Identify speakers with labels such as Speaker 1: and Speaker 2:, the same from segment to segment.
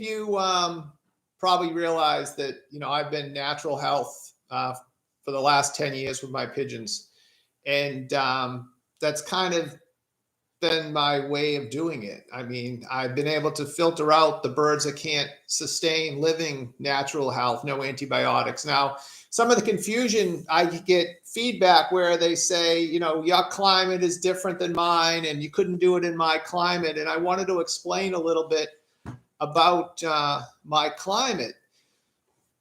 Speaker 1: You probably realize that, I've been natural health for the last 10 years with my pigeons. And that's kind of been my way of doing it. I mean, I've been able to filter out the birds that can't sustain living natural health, no antibiotics. Now, some of the confusion, I get feedback where they say, your climate is different than mine and you couldn't do it in my climate. And I wanted to explain a little bit about my climate.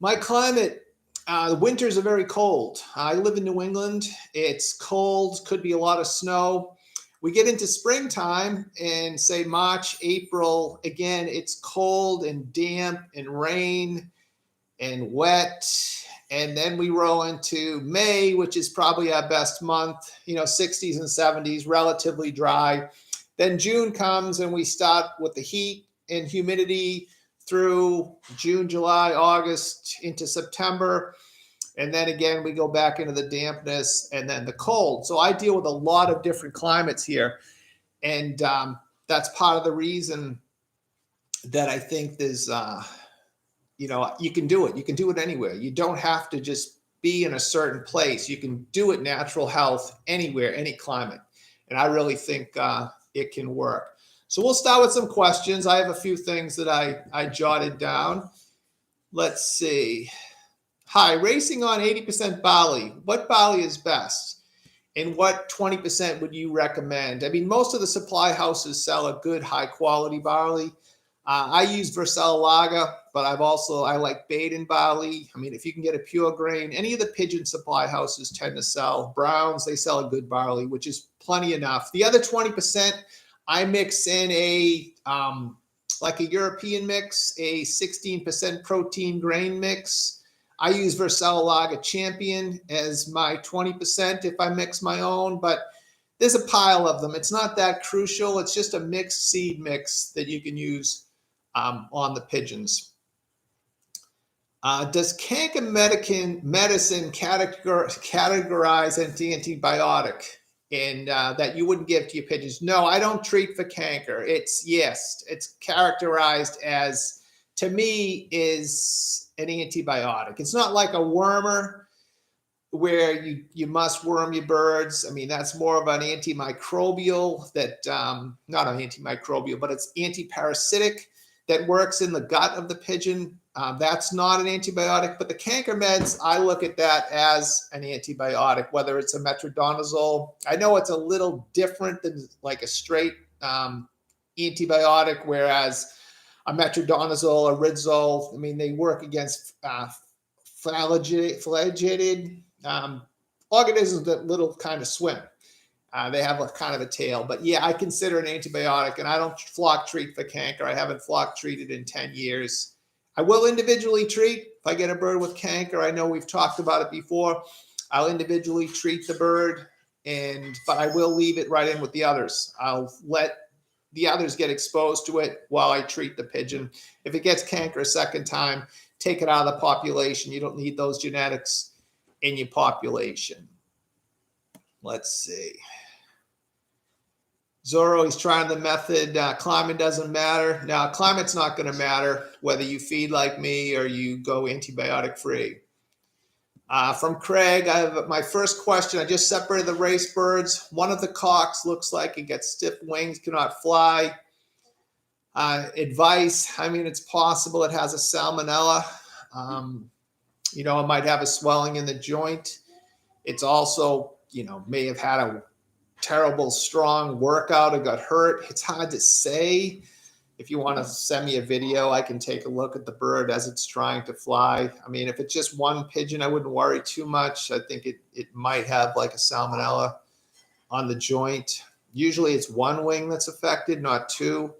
Speaker 1: My climate, the winters are very cold. I live in New England. It's cold, could be a lot of snow. We get into springtime and say March, April, again, it's cold and damp and rain and wet. And then we roll into May, which is probably our best month, 60s and 70s, relatively dry. Then June comes and we start with the heat and humidity through June, July, August into September. And then again, we go back into the dampness and then the cold. So I deal with a lot of different climates here. And that's part of the reason that I think there's, you can do it. You can do it anywhere. You don't have to just be in a certain place. You can do it natural health anywhere, any climate. And I really think it can work. So we'll start with some questions. I have a few things that I jotted down. Let's see. Hi, racing on 80% barley. What barley is best? And what 20% would you recommend? I mean, most of the supply houses sell a good high quality barley. I use Vercel Lager, but I like Baden barley. I mean, if you can get a pure grain, any of the pigeon supply houses tend to sell Browns. They sell a good barley, which is plenty enough. The other 20%, I mix in like a European mix, a 16% protein grain mix. I use Vercel Lager Champion as my 20% if I mix my own, but there's a pile of them. It's not that crucial. It's just a mixed seed mix that you can use on the pigeons. Does canker medicine categorize as antibiotic? And that you wouldn't give to your pigeons? No, I don't treat for canker. It's characterized as, to me, is an antibiotic. It's not like a wormer where you must worm your birds. I mean, that's more of an antimicrobial that, not an antimicrobial, but it's antiparasitic that works in the gut of the pigeon. That's not an antibiotic, but the canker meds, I look at that as an antibiotic, whether it's a metronidazole. I know it's a little different than like a straight antibiotic, whereas a metronidazole, a rizole, I mean, they work against flagellated organisms that little kind of swim. They have a kind of a tail, but yeah, I consider an antibiotic, and I don't flock treat for canker. I haven't flock treated in 10 years. I will individually treat if I get a bird with canker. I know we've talked about it before. I'll individually treat the bird, but I will leave it right in with the others. I'll let the others get exposed to it while I treat the pigeon. If it gets canker a second time, take it out of the population. You don't need those genetics in your population. Let's see. Zorro, he's trying the method. Climate doesn't matter. Now, climate's not going to matter whether you feed like me or you go antibiotic free. From Craig, I have my first question. I just separated the race birds. One of the cocks looks like it gets stiff wings, cannot fly. Advice, I mean, it's possible it has a salmonella. It might have a swelling in the joint. It's also, may have had a terrible, strong workout or got hurt. It's hard to say. If you want to send me a video, I can take a look at the bird as it's trying to fly. I mean, if it's just one pigeon, I wouldn't worry too much. I think it might have like a salmonella on the joint. Usually it's one wing that's affected, not two.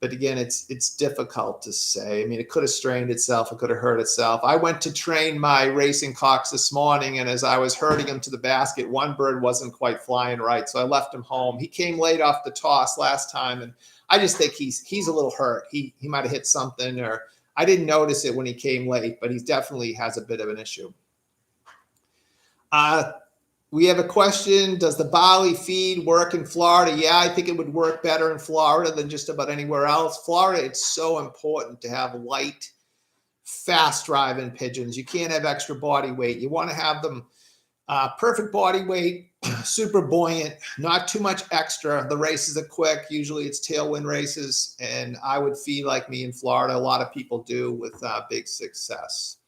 Speaker 1: But again, it's difficult to say. I mean, it could have strained itself. It could have hurt itself. I went to train my racing cocks this morning, and as I was herding them to the basket, one bird wasn't quite flying right, so I left him home. He came late off the toss last time, and I just think he's a little hurt. He might have hit something, or I didn't notice it when he came late, but he definitely has a bit of an issue. We have a question. Does the barley feed work in Florida? Yeah, I think it would work better in Florida than just about anywhere else. Florida, it's so important to have light, fast driving pigeons. You can't have extra body weight. You want to have them perfect body weight, super buoyant, not too much extra. The races are quick. Usually it's tailwind races. And I would feed like me in Florida. A lot of people do with big success.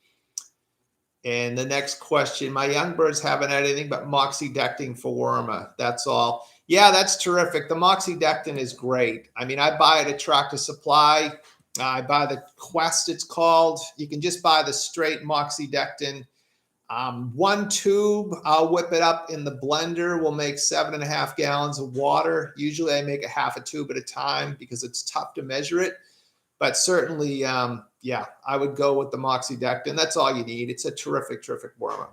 Speaker 1: And the next question, my young birds haven't had anything but moxidectin for wormer. That's all. Yeah, that's terrific. The moxidectin is great. I mean, I buy it at Tractor Supply. I buy the Quest, it's called. You can just buy the straight moxidectin. One tube, I'll whip it up in the blender. We'll make 7.5 gallons of water. Usually I make a half a tube at a time because it's tough to measure it. But certainly, yeah, I would go with the moxidectin. That's all you need. It's a terrific, terrific wormer.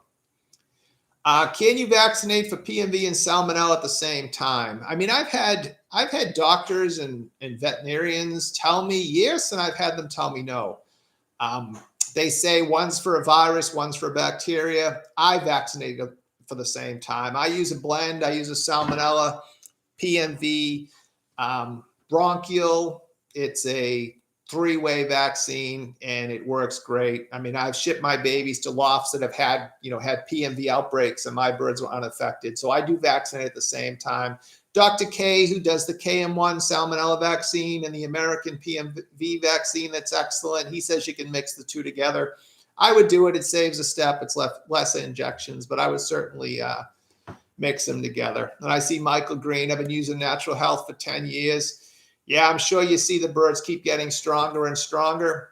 Speaker 1: Can you vaccinate for PMV and salmonella at the same time? I mean, I've had doctors and veterinarians tell me yes, and I've had them tell me no. They say one's for a virus, one's for a bacteria. I vaccinate for the same time. I use a blend. I use a salmonella, PMV, bronchial. It's a 3-way vaccine and it works great. I mean, I've shipped my babies to lofts that have had PMV outbreaks and my birds were unaffected. So I do vaccinate at the same time. Dr. K, who does the KM1 salmonella vaccine and the American PMV vaccine, that's excellent. He says you can mix the two together. I would do it. It saves a step. It's less injections, but I would certainly mix them together. And I see Michael Green. I've been using Natural Health for 10 years. Yeah, I'm sure you see the birds keep getting stronger and stronger.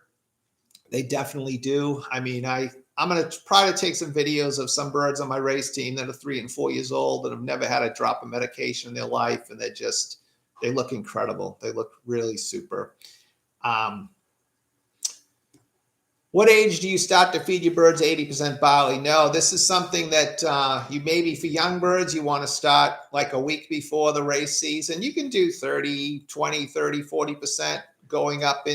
Speaker 1: They definitely do. I mean, I'm going to try to take some videos of some birds on my race team that are 3 and 4 years old that have never had a drop of medication in their life. And they look incredible. They look really super. What age do you start to feed your birds 80% barley? No, this is something that you maybe for young birds, you want to start like a week before the race season. You can do 30, 20, 30, 40% going up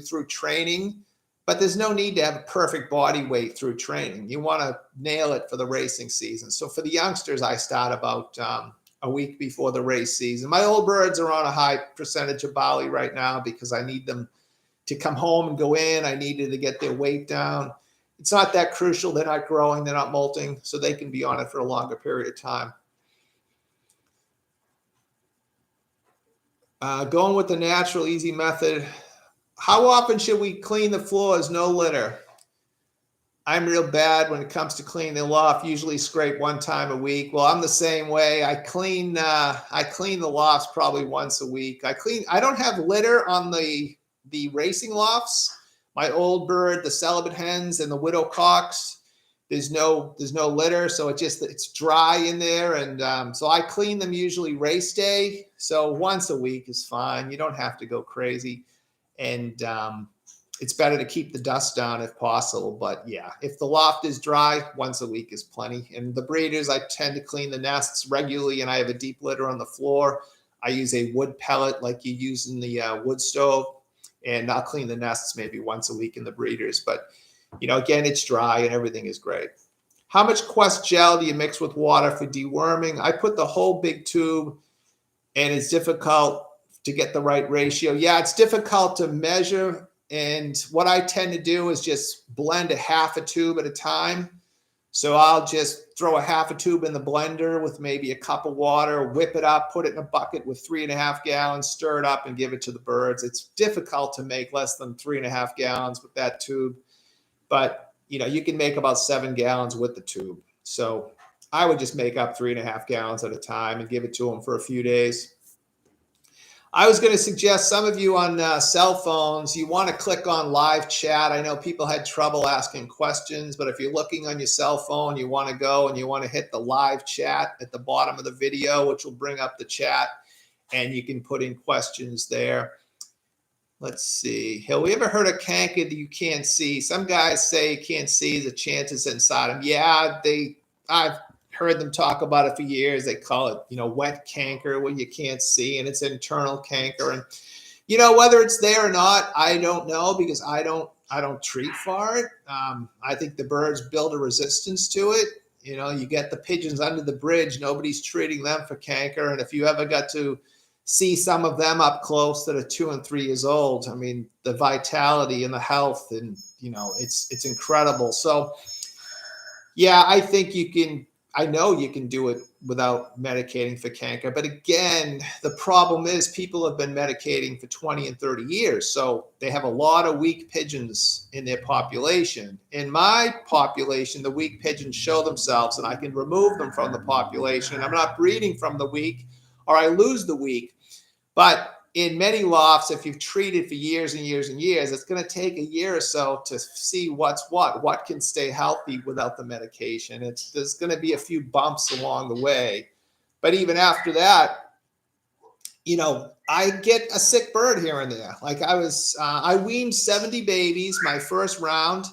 Speaker 1: through training, but there's no need to have a perfect body weight through training. You want to nail it for the racing season. So for the youngsters, I start about a week before the race season. My old birds are on a high percentage of barley right now because I need them to come home and go in. I needed to get their weight down. It's not that crucial. They're not growing. They're not molting. So they can be on it for a longer period of time. Going with the natural, easy method. How often should we clean the floors? No litter. I'm real bad when it comes to cleaning the loft. Usually scrape 1 time a week. Well, I'm the same way. I clean the lofts probably once a week. I don't have litter on the racing lofts. My old bird, the celibate hens and the widow cocks, there's no litter. So it's dry in there. And so I clean them usually race day. So once a week is fine. You don't have to go crazy. And it's better to keep the dust down if possible. But yeah, if the loft is dry, once a week is plenty. And the breeders, I tend to clean the nests regularly, and I have a deep litter on the floor. I use a wood pellet like you use in the wood stove. And I'll clean the nests maybe once a week in the breeders. But, again, it's dry and everything is great. How much Quest gel do you mix with water for deworming? I put the whole big tube, and it's difficult to get the right ratio. Yeah, it's difficult to measure. And what I tend to do is just blend a half a tube at a time. So I'll just throw a half a tube in the blender with maybe a cup of water, whip it up, put it in a bucket with 3.5 gallons, stir it up and give it to the birds. It's difficult to make less than 3.5 gallons with that tube, but you can make about 7 gallons with the tube. So I would just make up 3.5 gallons at a time and give it to them for a few days. I was going to suggest some of you on cell phones, you want to click on live chat. I know people had trouble asking questions, but if you're looking on your cell phone, you want to go and you want to hit the live chat at the bottom of the video, which will bring up the chat, and you can put in questions there. Let's see. Have we ever heard of canker that you can't see? Some guys say you can't see the chances inside them. Yeah, I've heard them talk about it for years. They call it, wet canker where you can't see, and it's internal canker. And, whether it's there or not, I don't know because I don't treat for it. I think the birds build a resistance to it. You know, you get the pigeons under the bridge. Nobody's treating them for canker. And if you ever got to see some of them up close that are 2 and 3 years old, I mean, the vitality and the health, and, you know, it's incredible. So, yeah, I think you can, I know you can do it without medicating for canker. But again, the problem is people have been medicating for 20 and 30 years. So they have a lot of weak pigeons in their population. In my population, the weak pigeons show themselves and I can remove them from the population. I'm not breeding from the weak, or I lose the weak. But in many lofts, if you've treated for years and years and years, it's going to take a year or so to see what's what can stay healthy without the medication. There's going to be a few bumps along the way. But even after that, you know, I get a sick bird here and there. Like I weaned 70 babies my first round,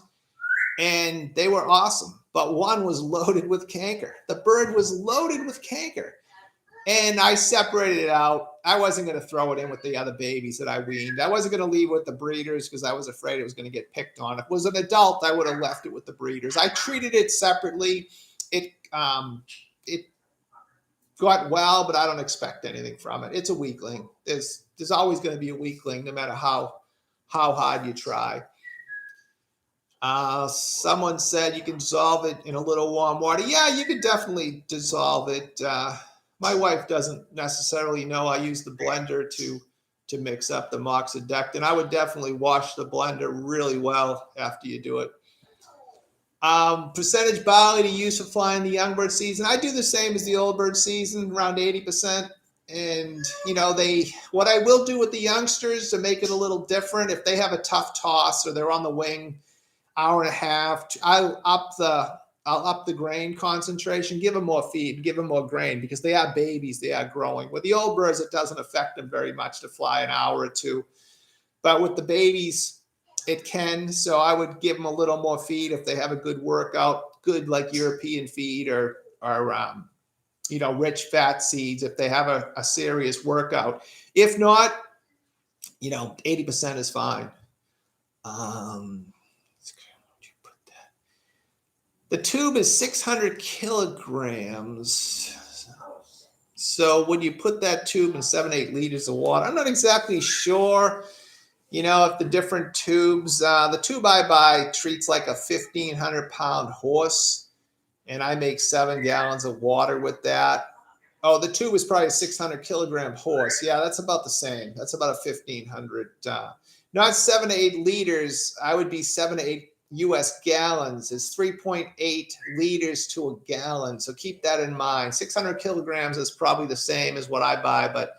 Speaker 1: and they were awesome. But one was loaded with canker. The bird was loaded with canker. And I separated it out. I wasn't going to throw it in with the other babies that I weaned. I wasn't going to leave it with the breeders because I was afraid it was going to get picked on. If it was an adult, I would have left it with the breeders. I treated it separately. It got well, but I don't expect anything from it. It's a weakling. There's always going to be a weakling, no matter how hard you try. Someone said you can dissolve it in a little warm water. Yeah, you could definitely dissolve it. My wife doesn't necessarily know I use the blender to mix up the moxidectin. I would definitely wash the blender really well after you do it. Percentage barley to use for flying the young bird season. I do the same as the old bird season, around 80%. And, you know, what I will do with the youngsters to make it a little different, if they have a tough toss or they're on the wing, hour and a half, I'll up the grain concentration, give them more feed, give them more grain, because they are babies, they are growing. With the old birds, it doesn't affect them very much to fly an hour or two. But with the babies, it can. So I would give them a little more feed if they have a good workout, good like European feed or you know, rich fat seeds if they have a serious workout. If not, you know, 80% is fine. The tube is 600 kilograms. So when you put that tube in 7-8 liters of water, I'm not exactly sure, you know, if the different tubes, the tube I buy treats like a 1,500-pound horse, and I make 7 gallons of water with that. Oh, the tube is probably a 600-kilogram horse. Yeah, that's about the same. That's about a 1,500. Not 7 to 8 liters. I would be 7 to 8 U.S. gallons is 3.8 liters to a gallon. So keep that in mind. 600 kilograms is probably the same as what I buy, but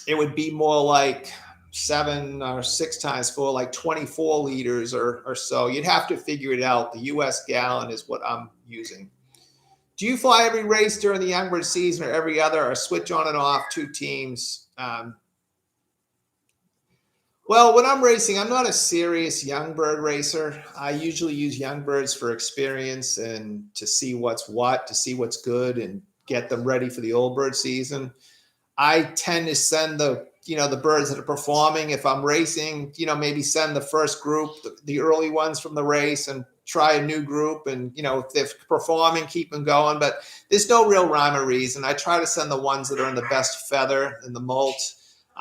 Speaker 1: it would be more like 7 or 6 times 4, like 24 liters or so. You'd have to figure it out. The U.S. gallon is what I'm using. Do you fly every race during the young bird season or every other, or switch on and off 2 teams? Well, when I'm racing, I'm not a serious young bird racer. I usually use young birds for experience and to see what's what, to see what's good and get them ready for the old bird season. I tend to send the birds that are performing. If I'm racing, you know, maybe send the first group, the early ones from the race, and try a new group. And, you know, if they're performing, keep them going. But there's no real rhyme or reason. I try to send the ones that are in the best feather and the molt.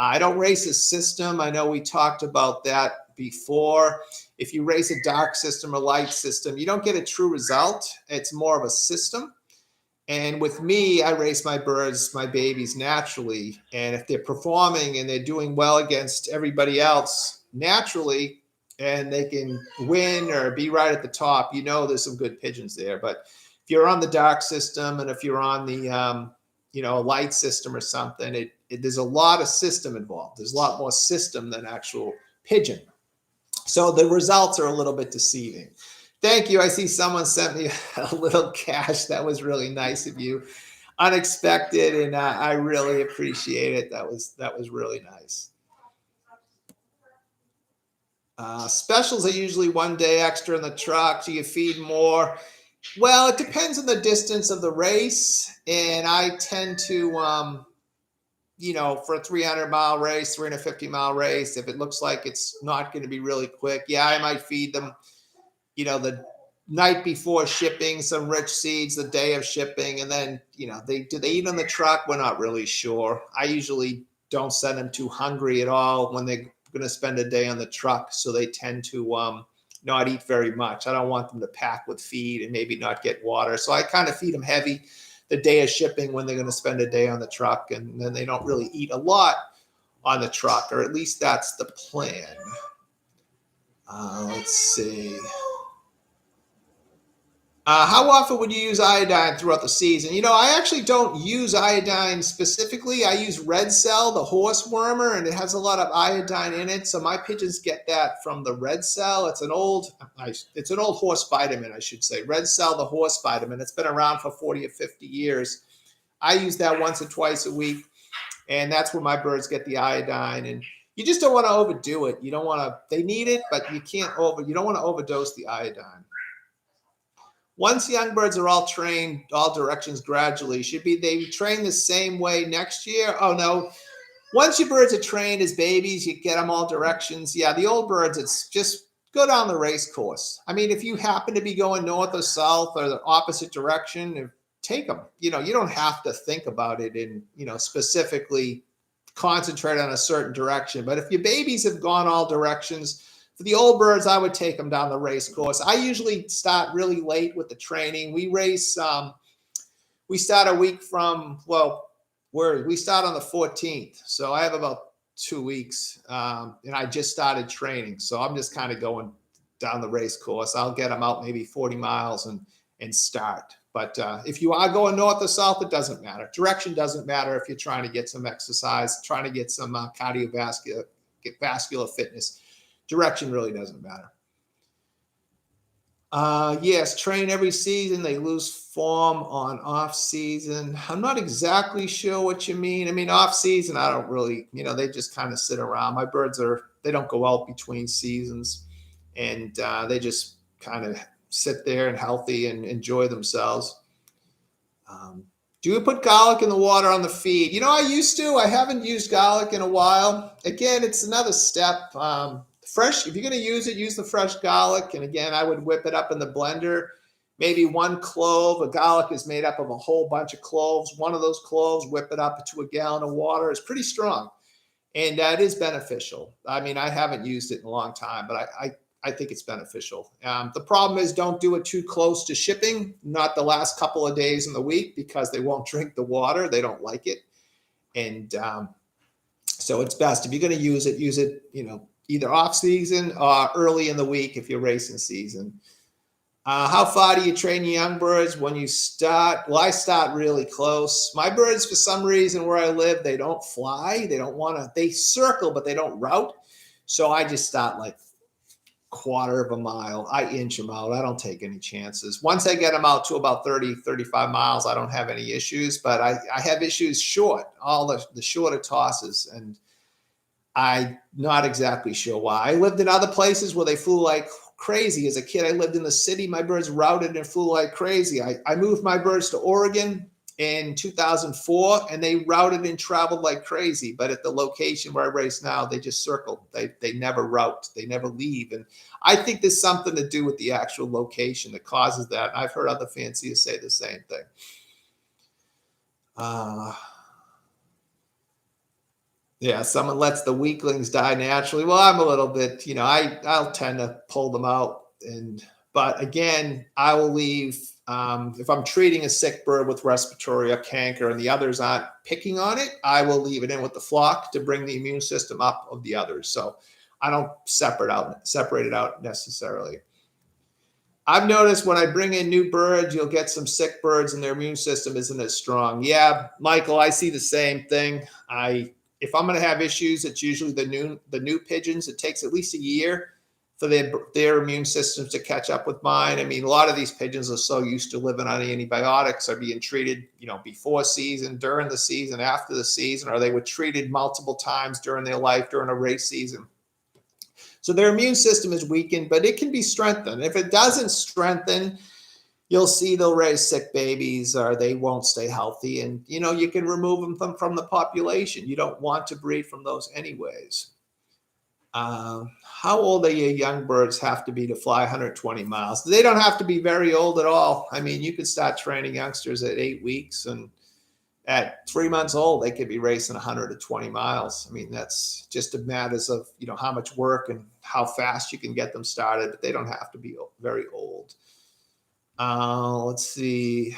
Speaker 1: I don't race a system. I know we talked about that before. If you race a dark system or light system, you don't get a true result. It's more of a system. And with me, I race my birds, my babies naturally. And if they're performing and they're doing well against everybody else naturally, and they can win or be right at the top, you know there's some good pigeons there. But if you're on the dark system and if you're on the light system or something, there's a lot of system involved. There's a lot more system than actual pigeon. So the results are a little bit deceiving. Thank you. I see someone sent me a little cash. That was really nice of you. Unexpected, and I really appreciate it. That was really nice. Specials are usually 1 day extra in the truck. Do you feed more? Well, it depends on the distance of the race, and I tend to, for a 300-mile race, 350-mile race, if it looks like it's not going to be really quick, yeah, I might feed them, the night before shipping, some rich seeds the day of shipping, and then do they eat on the truck? We're not really sure. I usually don't send them too hungry at all when they're going to spend a day on the truck, so they tend to not eat very much. I don't want them to pack with feed and maybe not get water, so I kind of feed them heavy the day of shipping when they're going to spend a day on the truck, and then they don't really eat a lot on the truck, or at least that's the plan. Let's see. How often would you use iodine throughout the season? I actually don't use iodine specifically. I use red cell, the horse wormer, and it has a lot of iodine in it. So my pigeons get that from the red cell. It's an old horse vitamin, I should say. Red cell, the horse vitamin. It's been around for 40 or 50 years. I use that once or twice a week, and that's where my birds get the iodine. And you just don't want to overdo it. You don't want to. They need it, but you don't want to overdose the iodine. Once young birds are all trained, all directions gradually, they train the same way next year? Oh, no. Once your birds are trained as babies, you get them all directions. Yeah, the old birds, it's just go down the race course. I mean, if you happen to be going north or south or the opposite direction, take them. You don't have to think about it and, specifically concentrate on a certain direction. But if your babies have gone all directions, for the old birds, I would take them down the race course. I usually start really late with the training. We race, we start a week from, we start on the 14th. So I have about 2 weeks, and I just started training. So I'm just kind of going down the race course. I'll get them out maybe 40 miles and start. But if you are going north or south, it doesn't matter. Direction doesn't matter if you're trying to get some exercise, trying to get some vascular fitness. Direction really doesn't matter. Yes, train every season. They lose form on off season. I'm not exactly sure what you mean. I mean, off season, I don't really, they just kind of sit around. My birds they don't go out between seasons, and they just kind of sit there and healthy and enjoy themselves. Do you put garlic in the water on the feed? I used to. I haven't used garlic in a while. Again, it's another step. Fresh, if you're going to use it, use the fresh garlic. And again, I would whip it up in the blender. Maybe 1 clove. A garlic is made up of a whole bunch of cloves. One of those cloves, whip it up to a gallon of water. It's pretty strong, and it is beneficial. I mean, I haven't used it in a long time, but I think it's beneficial. The problem is, don't do it too close to shipping, not the last couple of days in the week, because they won't drink the water. They don't like it. And so it's best, if you're going to use it, either off season or early in the week if you're racing season. How far do you train your young birds when you start? Well, I start really close. My birds, for some reason where I live, they don't fly. They circle, but they don't route. So I just start like 1/4 of a mile. I inch them out. I don't take any chances. Once I get them out to about 30, 35 miles, I don't have any issues, but I have issues short, all the shorter tosses, and I'm not exactly sure why. I lived in other places where they flew like crazy. As a kid, I lived in the city. My birds routed and flew like crazy. I moved my birds to Oregon in 2004, and they routed and traveled like crazy. But at the location where I race now, they just circle. They never route. They never leave. And I think there's something to do with the actual location that causes that. I've heard other fanciers say the same thing. Yeah, someone lets the weaklings die naturally. Well, I'm a little bit, I'll tend to pull them out. But again, I will leave, if I'm treating a sick bird with respiratory or canker and the others aren't picking on it, I will leave it in with the flock to bring the immune system up of the others. So I don't separate it out necessarily. I've noticed when I bring in new birds, you'll get some sick birds and their immune system isn't as strong. Yeah, Michael, I see the same thing. If I'm going to have issues, it's usually the new pigeons. It takes at least a year for their immune systems to catch up with mine. I mean, a lot of these pigeons are so used to living on antibiotics, are being treated, before season, during the season, after the season, or they were treated multiple times during their life during a race season. So their immune system is weakened, but it can be strengthened. If it doesn't strengthen, you'll see they'll raise sick babies or they won't stay healthy. And, you can remove them from the population. You don't want to breed from those anyways. How old are your young birds have to be to fly 120 miles? They don't have to be very old at all. I mean, you could start training youngsters at 8 weeks, and at 3 months old, they could be racing 120 miles. I mean, that's just a matters of, how much work and how fast you can get them started, but they don't have to be very old. Let's see.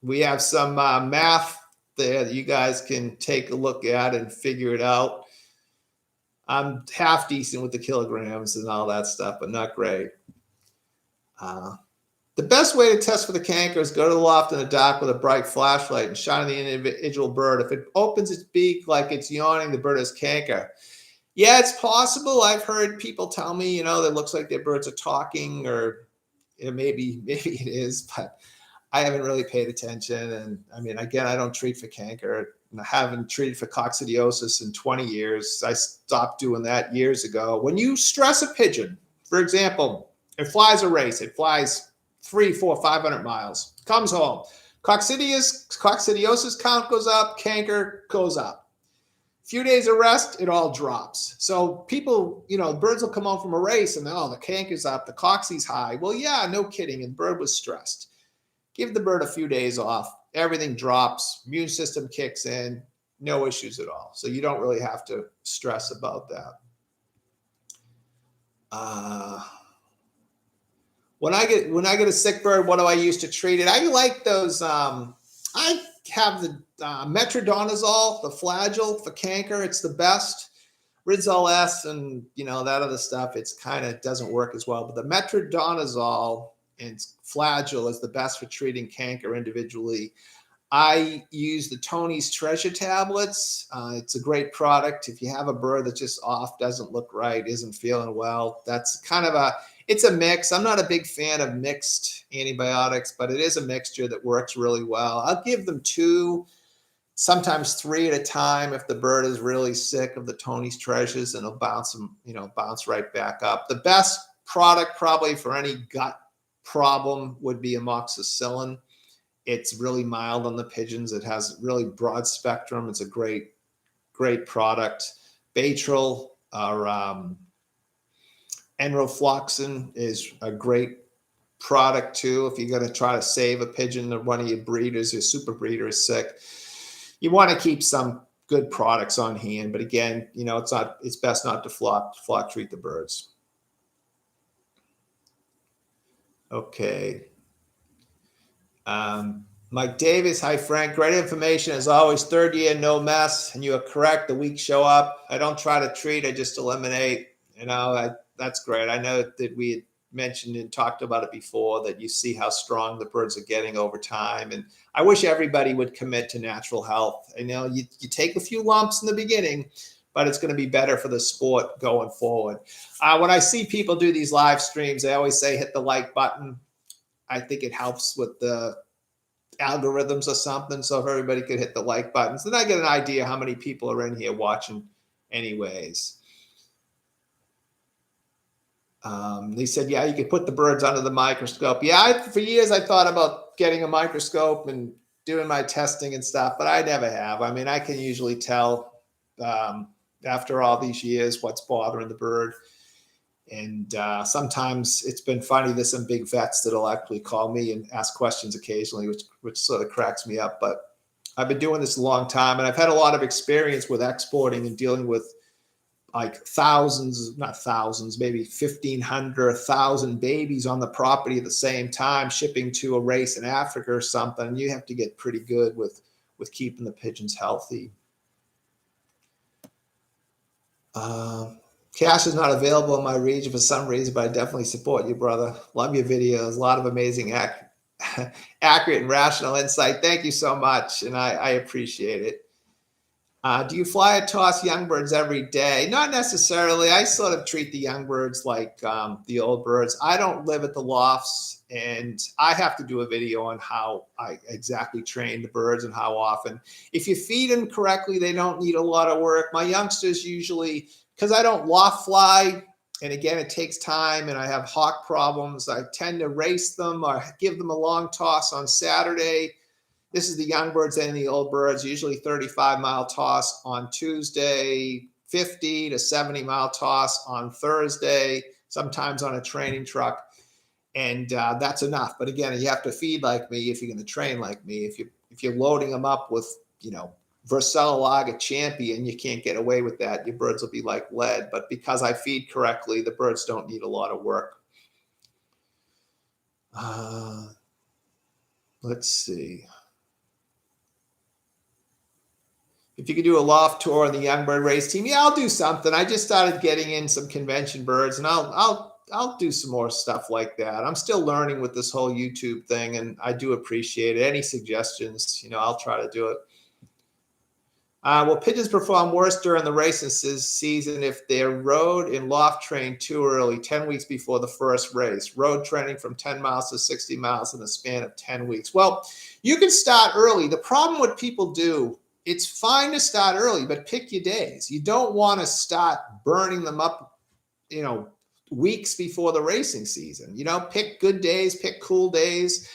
Speaker 1: We have some math there that you guys can take a look at and figure it out. I'm half decent with the kilograms and all that stuff, but not great. The best way to test for the canker is go to the loft in the dark with a bright flashlight and shine on the individual bird. If it opens its beak like it's yawning, the bird has canker. Yeah, it's possible. I've heard people tell me, that looks like their birds are talking, or maybe it is, but I haven't really paid attention. And I mean, again, I don't treat for canker. I haven't treated for coccidiosis in 20 years. I stopped doing that years ago. When you stress a pigeon, for example, it flies a race, it flies 300, 400, 500 miles, comes home. Coccidiosis count goes up, canker goes up. Few days of rest, it all drops. So people, birds will come home from a race and the canker's up, the coccy's high. Well, yeah, no kidding. And the bird was stressed. Give the bird a few days off. Everything drops. Immune system kicks in. No issues at all. So you don't really have to stress about that. When I get a sick bird, what do I use to treat it? I like those. I have the metronidazole, the flagyl for canker. It's the best. Rizal S and that other stuff, it's kind of doesn't work as well. But the metronidazole and flagyl is the best for treating canker individually. I use the Tony's Treasure tablets. It's a great product. If you have a bird that's just off, doesn't look right, isn't feeling well, that's kind of it's a mix. I'm not a big fan of mixed antibiotics, but it is a mixture that works really well. I'll give them 2, sometimes 3 at a time if the bird is really sick of the Tony's Treasures, and it'll bounce right back up. The best product probably for any gut problem would be amoxicillin. It's really mild on the pigeons. It has really broad spectrum. It's a great product. Baytril or enrofloxacin is a great product too. If you're going to try to save a pigeon or one of your breeders, your super breeder is sick, you want to keep some good products on hand. But again, it's best not to flock treat the birds. Okay. Mike Davis, hi Frank, great information as always. 3rd year, no mess, and you are correct. The weeks show up. I don't try to treat, I just eliminate. That's great. I know that we had mentioned and talked about it before, that you see how strong the birds are getting over time. And I wish everybody would commit to natural health. I know you take a few lumps in the beginning, but it's going to be better for the sport going forward. When I see people do these live streams, they always say hit the like button. I think it helps with the algorithms or something. So if everybody could hit the like buttons, then I get an idea how many people are in here watching anyways. They said, yeah, you could put the birds under the microscope. Yeah, for years I thought about getting a microscope and doing my testing and stuff, but I never have. I mean, I can usually tell after all these years what's bothering the bird. And sometimes it's been funny. There's some big vets that'll actually call me and ask questions occasionally, which sort of cracks me up. But I've been doing this a long time, and I've had a lot of experience with exporting and dealing with like not thousands, maybe 1,500, 1,000 babies on the property at the same time, shipping to a race in Africa or something. You have to get pretty good with keeping the pigeons healthy. Cash is not available in my region for some reason, but I definitely support you, brother. Love your videos. A lot of amazing, accurate and rational insight. Thank you so much, and I appreciate it. Do you fly or toss young birds every day? Not necessarily. I sort of treat the young birds like the old birds. I don't live at the lofts, and I have to do a video on how I exactly train the birds and how often. If you feed them correctly, they don't need a lot of work. My youngsters usually, because I don't loft fly, and again, it takes time, and I have hawk problems, I tend to race them or give them a long toss on Saturday. This is the young birds and the old birds, usually 35-mile toss on Tuesday, 50 to 70 mile toss on Thursday, sometimes on a training truck. And that's enough. But again, you have to feed like me if you're going to train like me. If you're loading them up with, Vercella Lager Champion, you can't get away with that. Your birds will be like lead. But because I feed correctly, the birds don't need a lot of work. Let's see. If you could do a loft tour on the young bird race team, yeah, I'll do something. I just started getting in some convention birds, and I'll do some more stuff like that. I'm still learning with this whole YouTube thing, and I do appreciate it. Any suggestions, I'll try to do it. Will pigeons perform worse during the racing season if they're rode and loft trained too early, 10 weeks before the first race? Road training from 10 miles to 60 miles in the span of 10 weeks. Well, you can start early. The problem what people do, it's fine to start early, but pick your days. You don't want to start burning them up, weeks before the racing season. Pick good days, pick cool days.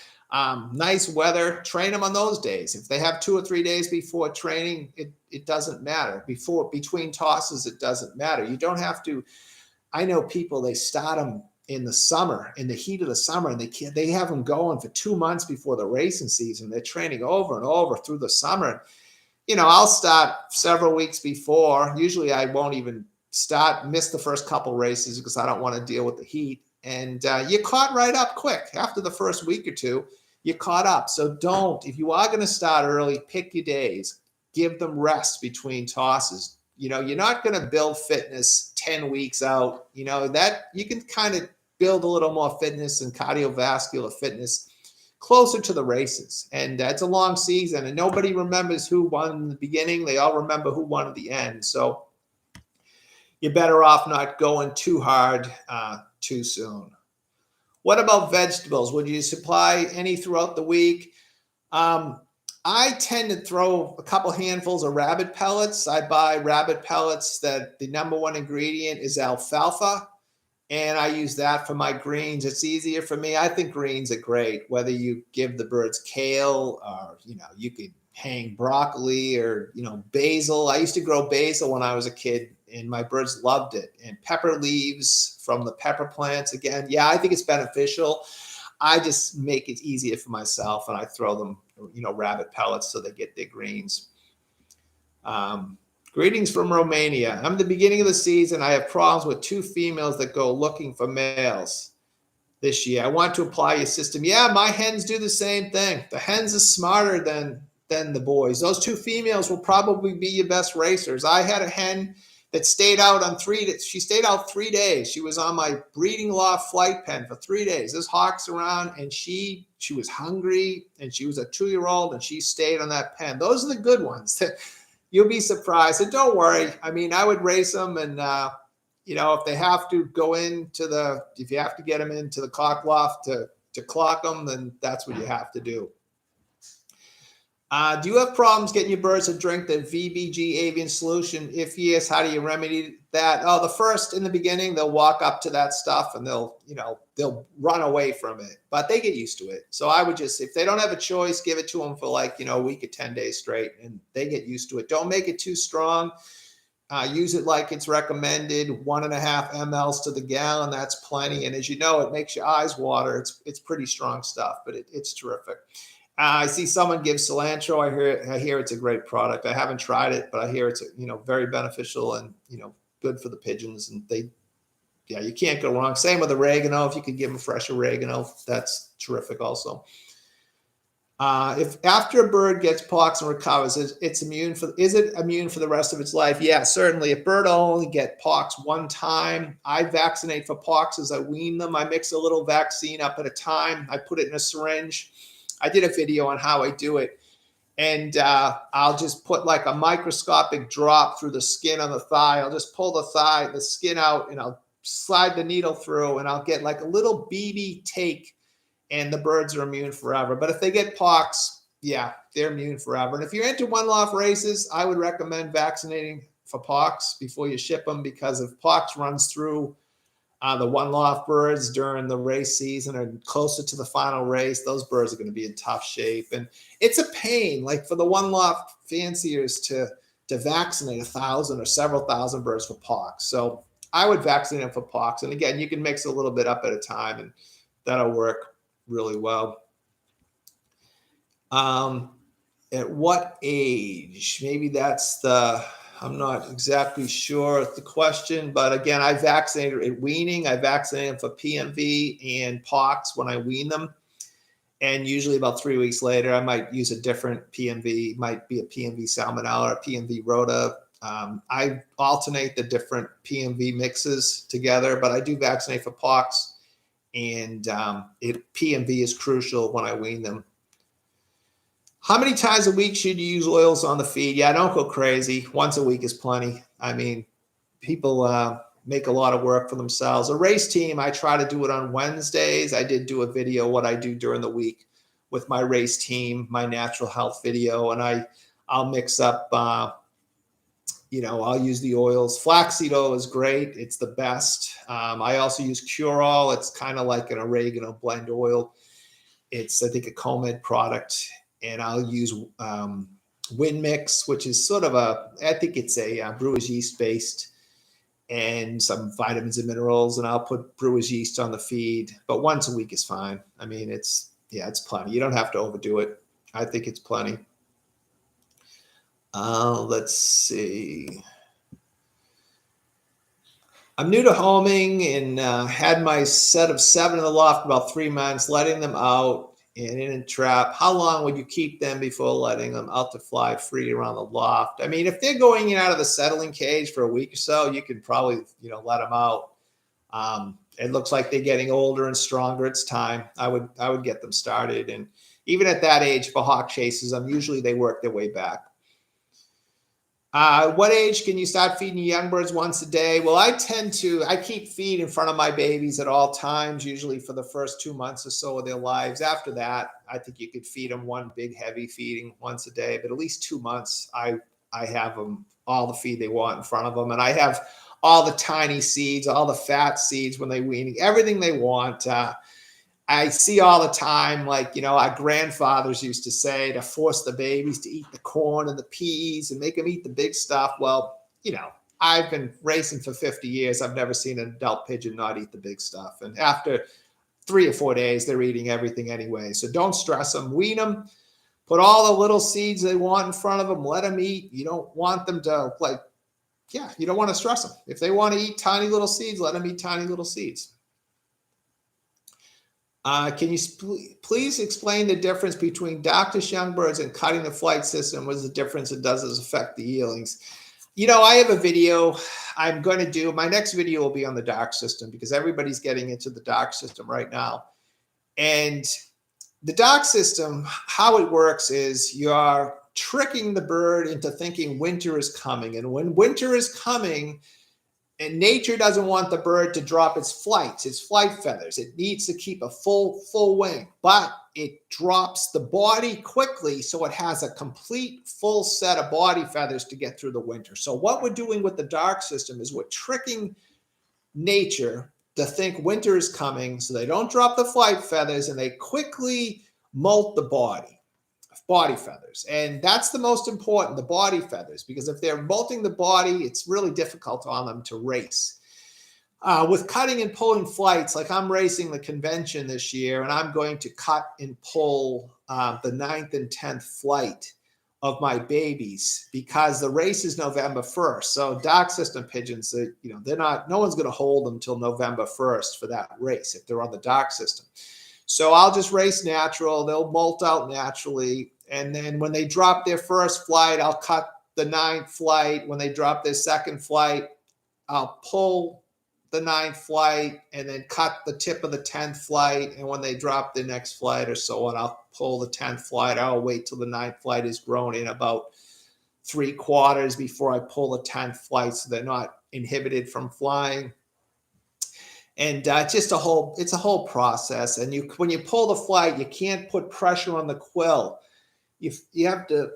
Speaker 1: Nice weather, train them on those days. If they have 2 or 3 days before training, it doesn't matter. Between tosses, it doesn't matter. You don't have to. I know people, they start them in the summer, in the heat of the summer, and they have them going for 2 months before the racing season. They're training over and over through the summer. I'll start several weeks before. Usually I won't even miss the first couple races because I don't want to deal with the heat. And you're caught right up quick. After the first week or two, you're caught up. So if you are going to start early, pick your days. Give them rest between tosses. You're not going to build fitness 10 weeks out. That you can kind of build a little more fitness and cardiovascular fitness closer to the races. And it's a long season, and nobody remembers who won in the beginning. They all remember who won at the end. So you're better off not going too hard too soon. What about vegetables? Would you supply any throughout the week? I tend to throw a couple handfuls of rabbit pellets. I buy rabbit pellets that the number one ingredient is alfalfa, and I use that for my greens. It's easier for me. I think greens are great, whether you give the birds kale or, you could hang broccoli or, basil. I used to grow basil when I was a kid, and my birds loved it. And pepper leaves from the pepper plants. Again, yeah, I think it's beneficial. I just make it easier for myself, and I throw them, rabbit pellets so they get their greens. Greetings from Romania. I'm at the beginning of the season. I have problems with 2 females that go looking for males this year. I want to apply your system. Yeah, my hens do the same thing. The hens are smarter than the boys. Those 2 females will probably be your best racers. I had a hen that stayed out on 3 days. She stayed out 3 days. She was on my breeding loft flight pen for 3 days. There's hawks around, and she was hungry, and she was a 2-year-old, and she stayed on that pen. Those are the good ones. You'll be surprised. And don't worry. I mean, I would race them, and if they have to go if you have to get them into the cock loft to clock them, then that's what you have to do. Do you have problems getting your birds to drink the VBG avian solution? If yes, how do you remedy that? In the beginning, they'll walk up to that stuff and they'll run away from it, but they get used to it. So I would just, if they don't have a choice, give it to them for a week or 10 days straight, and they get used to it. Don't make it too strong. Use it like it's recommended, 1.5 mLs to the gallon. That's plenty. And as you know, it makes your eyes water. It's pretty strong stuff, but it's terrific. I see someone give cilantro. I hear it's a great product. I haven't tried it, but I hear it's very beneficial and good for the pigeons. And you can't go wrong. Same with oregano. If you could give them fresh oregano, that's terrific also. If after a bird gets pox and recovers, is it immune for the rest of its life? Yeah, certainly. A bird will only get pox one time. I vaccinate for pox as I wean them. I mix a little vaccine up at a time. I put it in a syringe. I did a video on how I do it. And I'll just put like a microscopic drop through the skin on the thigh. I'll just pull the skin out, and I'll slide the needle through, and I'll get like a little BB take, and the birds are immune forever. But if they get pox, yeah, they're immune forever. And if you're into one-loft races, I would recommend vaccinating for pox before you ship them, because if pox runs through the one-loft birds during the race season or closer to the final race, those birds are going to be in tough shape. And it's a pain, like for the one-loft fanciers to to vaccinate 1,000 or several thousand birds for pox. So I would vaccinate them for pox. And again, you can mix a little bit up at a time, and that'll work really well. At what age? Maybe that's I'm not exactly sure of the question, but again, I vaccinated at weaning. I vaccinated them for PMV and pox when I wean them. And usually about 3 weeks later, I might use a different PMV. It might be a PMV salmonella or a PMV rota. I alternate the different PMV mixes together, but I do vaccinate for pox, and PMV is crucial when I wean them. How many times a week should you use oils on the feed? Yeah, don't go crazy. Once a week is plenty. I mean, people make a lot of work for themselves. A race team, I try to do it on Wednesdays. I did do a video, what I do during the week with my race team, my natural health video, and I'll mix up, I'll use the oils. Flaxseed oil is great. It's the best. I also use Cure-All. It's kind of like an oregano blend oil. It's, I think, a Comed product. And I'll use Win Mix, which is sort of I think it's a brewer's yeast based, and some vitamins and minerals. And I'll put brewer's yeast on the feed, but once a week is fine. I mean, it's plenty. You don't have to overdo it. I think it's plenty. Let's see. I'm new to homing and had my set of 7 in the loft about 3 months, letting them out and in a trap. How long would you keep them before letting them out to fly free around the loft? I mean, if they're going in and out of the settling cage for a week or so, you can probably, let them out. It looks like they're getting older and stronger. It's time. I would get them started. And even at that age, for hawk chases them, usually they work their way back. What age can you start feeding young birds once a day? Well, I keep feed in front of my babies at all times, usually for the first 2 months or so of their lives. After that, I think you could feed them one big heavy feeding once a day, but at least 2 months, I have them all the feed they want in front of them. And I have all the tiny seeds, all the fat seeds when they wean, everything they want. I see all the time, our grandfathers used to say, to force the babies to eat the corn and the peas and make them eat the big stuff. Well, I've been racing for 50 years. I've never seen an adult pigeon not eat the big stuff. And after 3 or 4 days, they're eating everything anyway. So don't stress them. Wean them. Put all the little seeds they want in front of them. Let them eat. You don't want them to, you don't want to stress them. If they want to eat tiny little seeds, let them eat tiny little seeds. Can you please explain the difference between Dr. Young birds and cutting the flight system? What is the difference, and does this affect the yieldings? I have a video I'm going to do. My next video will be on the dark system because everybody's getting into the dark system right now. And the dark system, how it works is you're tricking the bird into thinking winter is coming. And when winter is coming, and nature doesn't want the bird to drop its flight feathers. It needs to keep a full wing, but it drops the body quickly so it has a complete full set of body feathers to get through the winter. So what we're doing with the dark system is we're tricking nature to think winter is coming so they don't drop the flight feathers and they quickly molt the body feathers. And that's the most important, the body feathers, because if they're molting the body, it's really difficult on them to race. With cutting and pulling flights, like I'm racing the convention this year, and I'm going to cut and pull the 9th and 10th flight of my babies because the race is November 1st. So dark system pigeons, no one's going to hold them till November 1st for that race if they're on the dark system. So I'll just race natural. They'll molt out naturally. And then when they drop their first flight, I'll cut the 9th flight. When they drop their second flight, I'll pull the 9th flight and then cut the tip of the 10th flight. And when they drop the next flight or so on, I'll pull the 10th flight. I'll wait till the 9th flight is grown in about 3/4 before I pull the 10th flight so they're not inhibited from flying. And it's a whole process. And when you pull the flight, you can't put pressure on the quill. You have to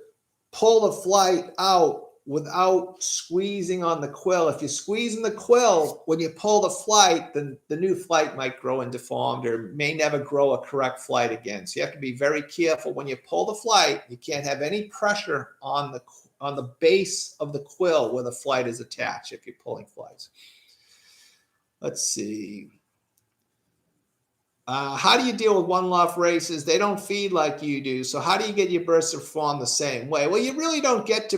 Speaker 1: pull the flight out without squeezing on the quill. If you're squeezing the quill, when you pull the flight, then the new flight might grow and deformed or may never grow a correct flight again. So you have to be very careful when you pull the flight. You can't have any pressure on on the base of the quill where the flight is attached if you're pulling flights. Let's see. How do you deal with one loft races? They don't feed like you do. So how do you get your birds to perform the same way? Well, you really don't get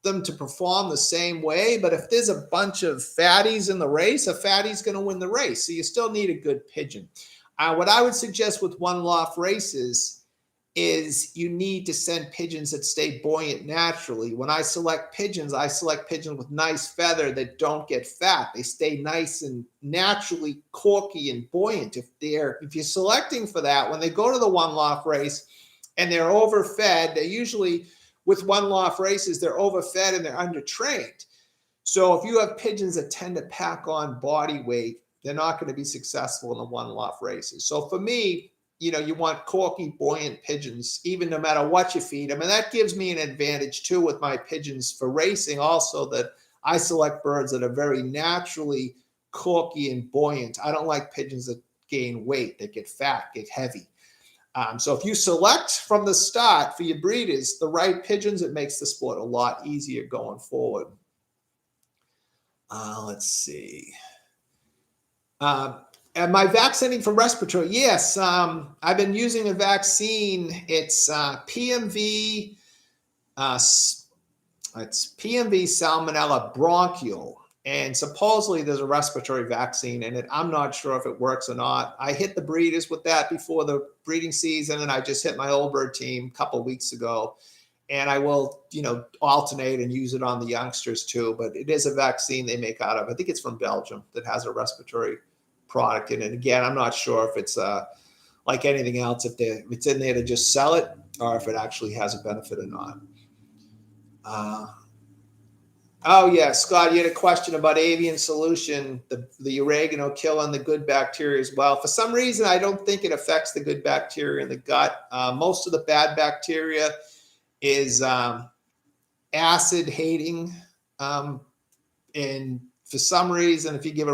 Speaker 1: them to perform the same way. But if there's a bunch of fatties in the race, a fatty's going to win the race. So you still need a good pigeon. What I would suggest with one loft races is you need to send pigeons that stay buoyant naturally. When I select pigeons with nice feather that don't get fat. They stay nice and naturally corky and buoyant. If you're selecting for that, when they go to the one loft race and they're overfed, they usually, with one loft races, they're overfed and they're undertrained. So if you have pigeons that tend to pack on body weight, they're not going to be successful in the one loft races. So for me, you want corky, buoyant pigeons, even no matter what you feed them. And that gives me an advantage too with my pigeons for racing also, that I select birds that are very naturally corky and buoyant. I don't like pigeons that gain weight, that get fat, get heavy. So if you select from the start for your breeders the right pigeons, it makes the sport a lot easier going forward. Let's see. Am I vaccinating for respiratory? Yes, I've been using a vaccine. It's PMV. It's PMV Salmonella bronchial, and supposedly there's a respiratory vaccine in it. I'm not sure if it works or not. I hit the breeders with that before the breeding season, and I just hit my old bird team a couple of weeks ago. And I will, alternate and use it on the youngsters too. But it is a vaccine they make out of, I think it's from Belgium, that has a respiratory product in it. Again, I'm not sure if it's like anything else, if it's in there to just sell it or if it actually has a benefit or not. Oh yeah, Scott, you had a question about avian solution, the oregano killing the good bacteria as well. For some reason, I don't think it affects the good bacteria in the gut. Most of the bad bacteria is acid hating, and for some reason, if you give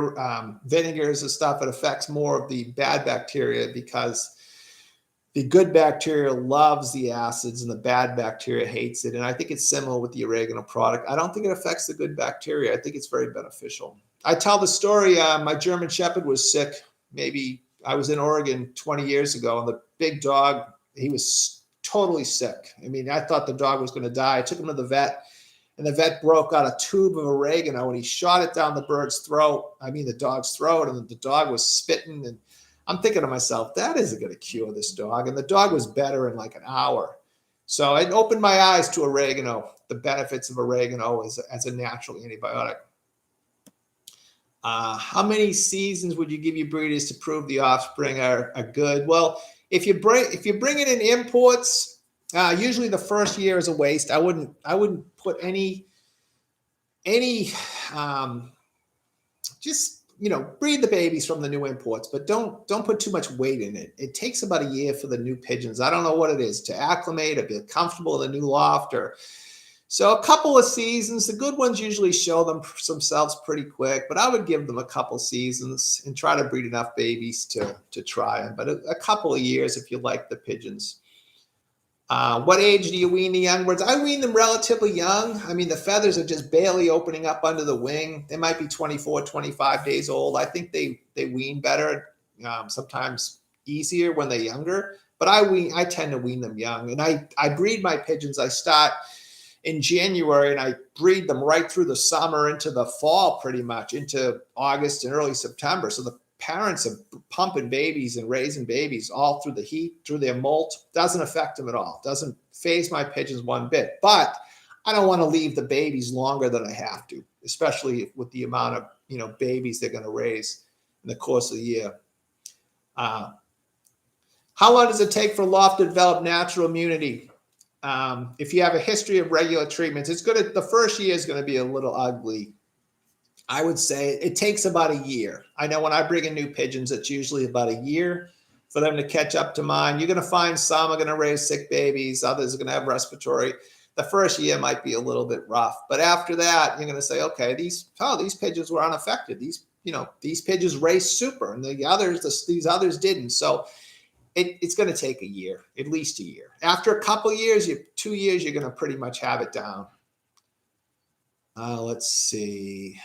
Speaker 1: vinegars and stuff, it affects more of the bad bacteria because the good bacteria loves the acids and the bad bacteria hates it. And I think it's similar with the oregano product. I don't think it affects the good bacteria. I think it's very beneficial. I tell the story, my German Shepherd was sick. Maybe I was in Oregon 20 years ago, and the big dog, he was totally sick. I mean, I thought the dog was going to die. I took him to the vet. And the vet broke out a tube of oregano and he shot it down the dog's throat, and the dog was spitting. And I'm thinking to myself, that isn't going to cure this dog. And the dog was better in like an hour. So it opened my eyes to oregano, the benefits of oregano as a natural antibiotic. How many seasons would you give your breeders to prove the offspring are good? Well, if you're bringing in imports, usually the first year is a waste. I wouldn't put any just breed the babies from the new imports, but don't put too much weight in it. It takes about a year for the new pigeons. I don't know what it is to acclimate or be comfortable in the new loft, so a couple of seasons. The good ones usually show themselves pretty quick, but I would give them a couple seasons and try to breed enough babies to try them. But a couple of years if you like the pigeons. What age do you wean the young birds? I wean them relatively young. I mean, the feathers are just barely opening up under the wing. They might be 24, 25 days old. I think they wean better, sometimes easier when they're younger. But I tend to wean them young. And I breed my pigeons. I start in January and I breed them right through the summer into the fall, pretty much into August and early September. So the parents are pumping babies and raising babies all through the heat, through their molt. Doesn't affect them at all. Doesn't phase my pigeons one bit. But I don't want to leave the babies longer than I have to, especially with the amount of babies they're going to raise in the course of the year. How long does it take for loft to develop natural immunity? If you have a history of regular treatments, the first year is going to be a little ugly. I would say it takes about a year. I know when I bring in new pigeons, it's usually about a year for them to catch up to mine. You're going to find some are going to raise sick babies. Others are going to have respiratory. The first year might be a little bit rough, but after that, you're going to say, okay, these pigeons were unaffected. These pigeons raised super, and these others didn't. So it's going to take a year, at least a year. After a couple of years, 2 years, you're going to pretty much have it down. Let's see.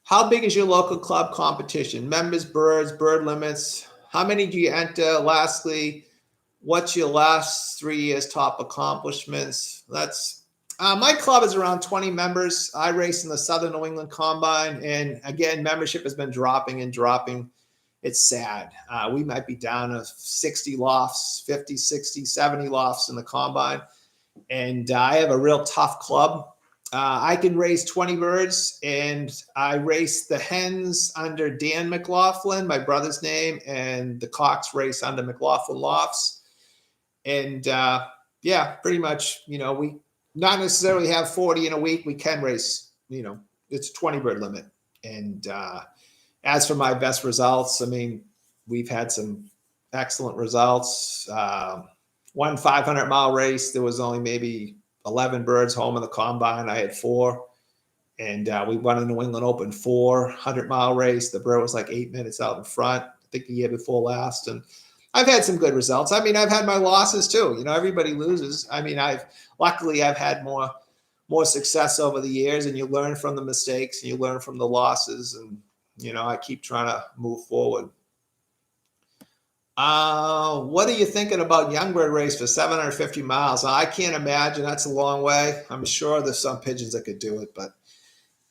Speaker 1: How big is your local club competition? Members, birds, bird limits. How many do you enter? Lastly, what's your last 3 years top accomplishments? That's my club is around 20 members. I race in the Southern New England Combine, and again, membership has been dropping and dropping. It's sad. We might be down to 60 lofts, 50, 60, 70 lofts in the Combine, and I have a real tough club. I can raise 20 birds, and I race the hens under Dan McLaughlin, my brother's name, and the cocks race under McLaughlin Lofts. And yeah, pretty much, we not necessarily have 40 in a week. We can race, it's a 20 bird limit. And as for my best results, I mean, we've had some excellent results. One 500-mile race, there was only maybe 11 birds home in the Combine. I had 4. And we won a New England Open 400-mile race. The bird was like 8 minutes out in front, I think the year before last. And I've had some good results. I mean, I've had my losses too. Everybody loses. I mean, luckily I've had more success over the years, and you learn from the mistakes and you learn from the losses. And, I keep trying to move forward. What are you thinking about Youngbird race for 750 miles? I can't imagine. That's a long way. I'm sure there's some pigeons that could do it, but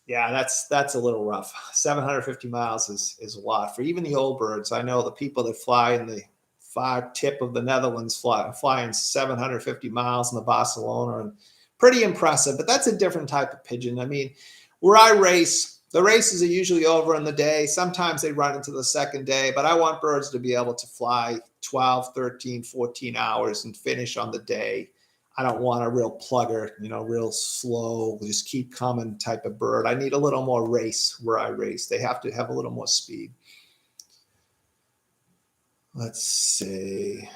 Speaker 1: yeah, that's a little rough. 750 miles is a lot for even the old birds. I know the people that fly in the far tip of the Netherlands flying 750 miles in the Barcelona, and pretty impressive, but that's a different type of pigeon. I mean, where I race, the races are usually over in the day. Sometimes they run into the second day, but I want birds to be able to fly 12, 13, 14 hours and finish on the day. I don't want a real plugger, real slow, just keep coming type of bird. I need a little more race where I race. They have to have a little more speed. Let's see.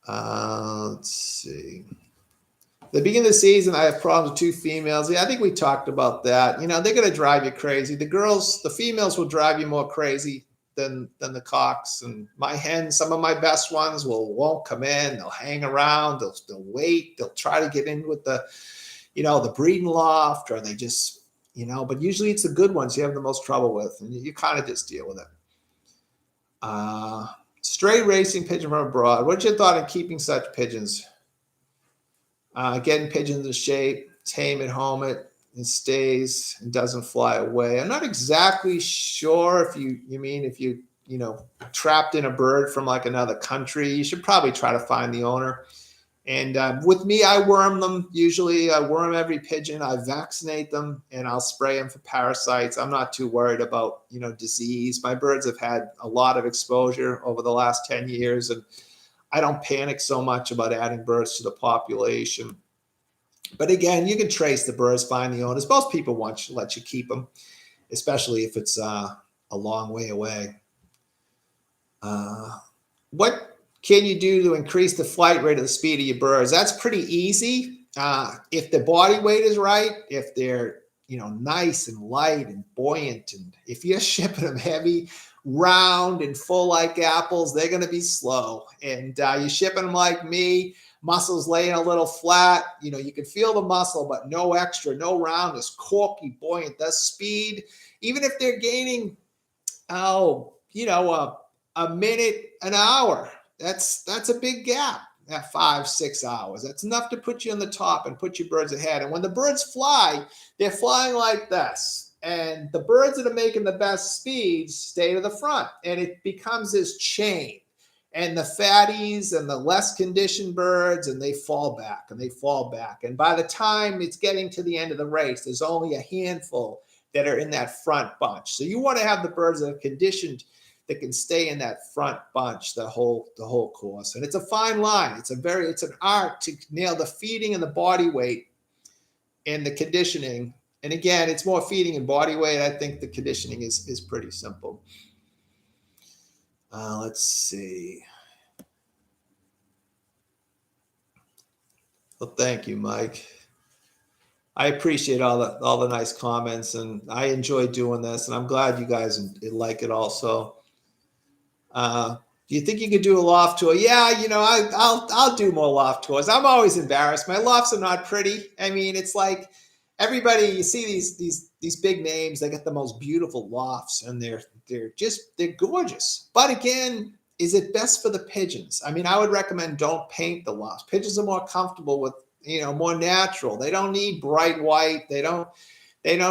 Speaker 1: Let's see. The beginning of the season, I have problems with 2 females. Yeah, I think we talked about that. They're going to drive you crazy. The females will drive you more crazy than the cocks. And my hens, some of my best ones won't come in. They'll hang around. They'll wait. They'll try to get in with the breeding loft, or they just, but usually it's the good ones you have the most trouble with, and you kind of just deal with it. Stray racing pigeon from abroad. What's your thought on keeping such pigeons? Getting pigeons in shape, tame it, home it, and stays and doesn't fly away. I'm not exactly sure if you trapped in a bird from like another country. You should probably try to find the owner. And with me, I worm them. Usually I worm every pigeon. I vaccinate them, and I'll spray them for parasites. I'm not too worried about, disease. My birds have had a lot of exposure over the last 10 years, and I don't panic so much about adding birds to the population. But again, you can trace the birds, find the owners. Most people let you keep them, especially if it's a long way away. What can you do to increase the flight rate of the speed of your birds? That's pretty easy. If the body weight is right, if they're nice and light and buoyant, and if you're shipping them heavy, round and full like apples, they're going to be slow. And you're shipping them like me, muscles laying a little flat, you can feel the muscle, but no extra, no roundness, corky, buoyant. That speed, even if they're gaining, a minute, an hour, that's a big gap at 5-6 hours. That's enough to put you on the top and put your birds ahead. And when the birds fly, they're flying like this. And the birds that are making the best speeds stay to the front, and it becomes this chain. And the fatties and the less conditioned birds, and they fall back and they fall back. And by the time it's getting to the end of the race, there's only a handful that are in that front bunch. So you want to have the birds that are conditioned that can stay in that front bunch the whole course. And it's a fine line. It's an art to nail the feeding and the body weight and the conditioning. And again, it's more feeding and body weight. I think the conditioning is pretty simple. Let's see. Well, thank you, Mike. I appreciate all the nice comments, and I enjoy doing this, and I'm glad you guys like it also. Do you think you could do a loft tour? Yeah, I'll do more loft tours. I'm always embarrassed. My lofts are not pretty. I mean, it's like everybody, you see these big names, they get the most beautiful lofts, and they're gorgeous. But again, is it best for the pigeons? I mean, I would recommend don't paint the lofts. Pigeons are more comfortable with, more natural. They don't need bright white. They don't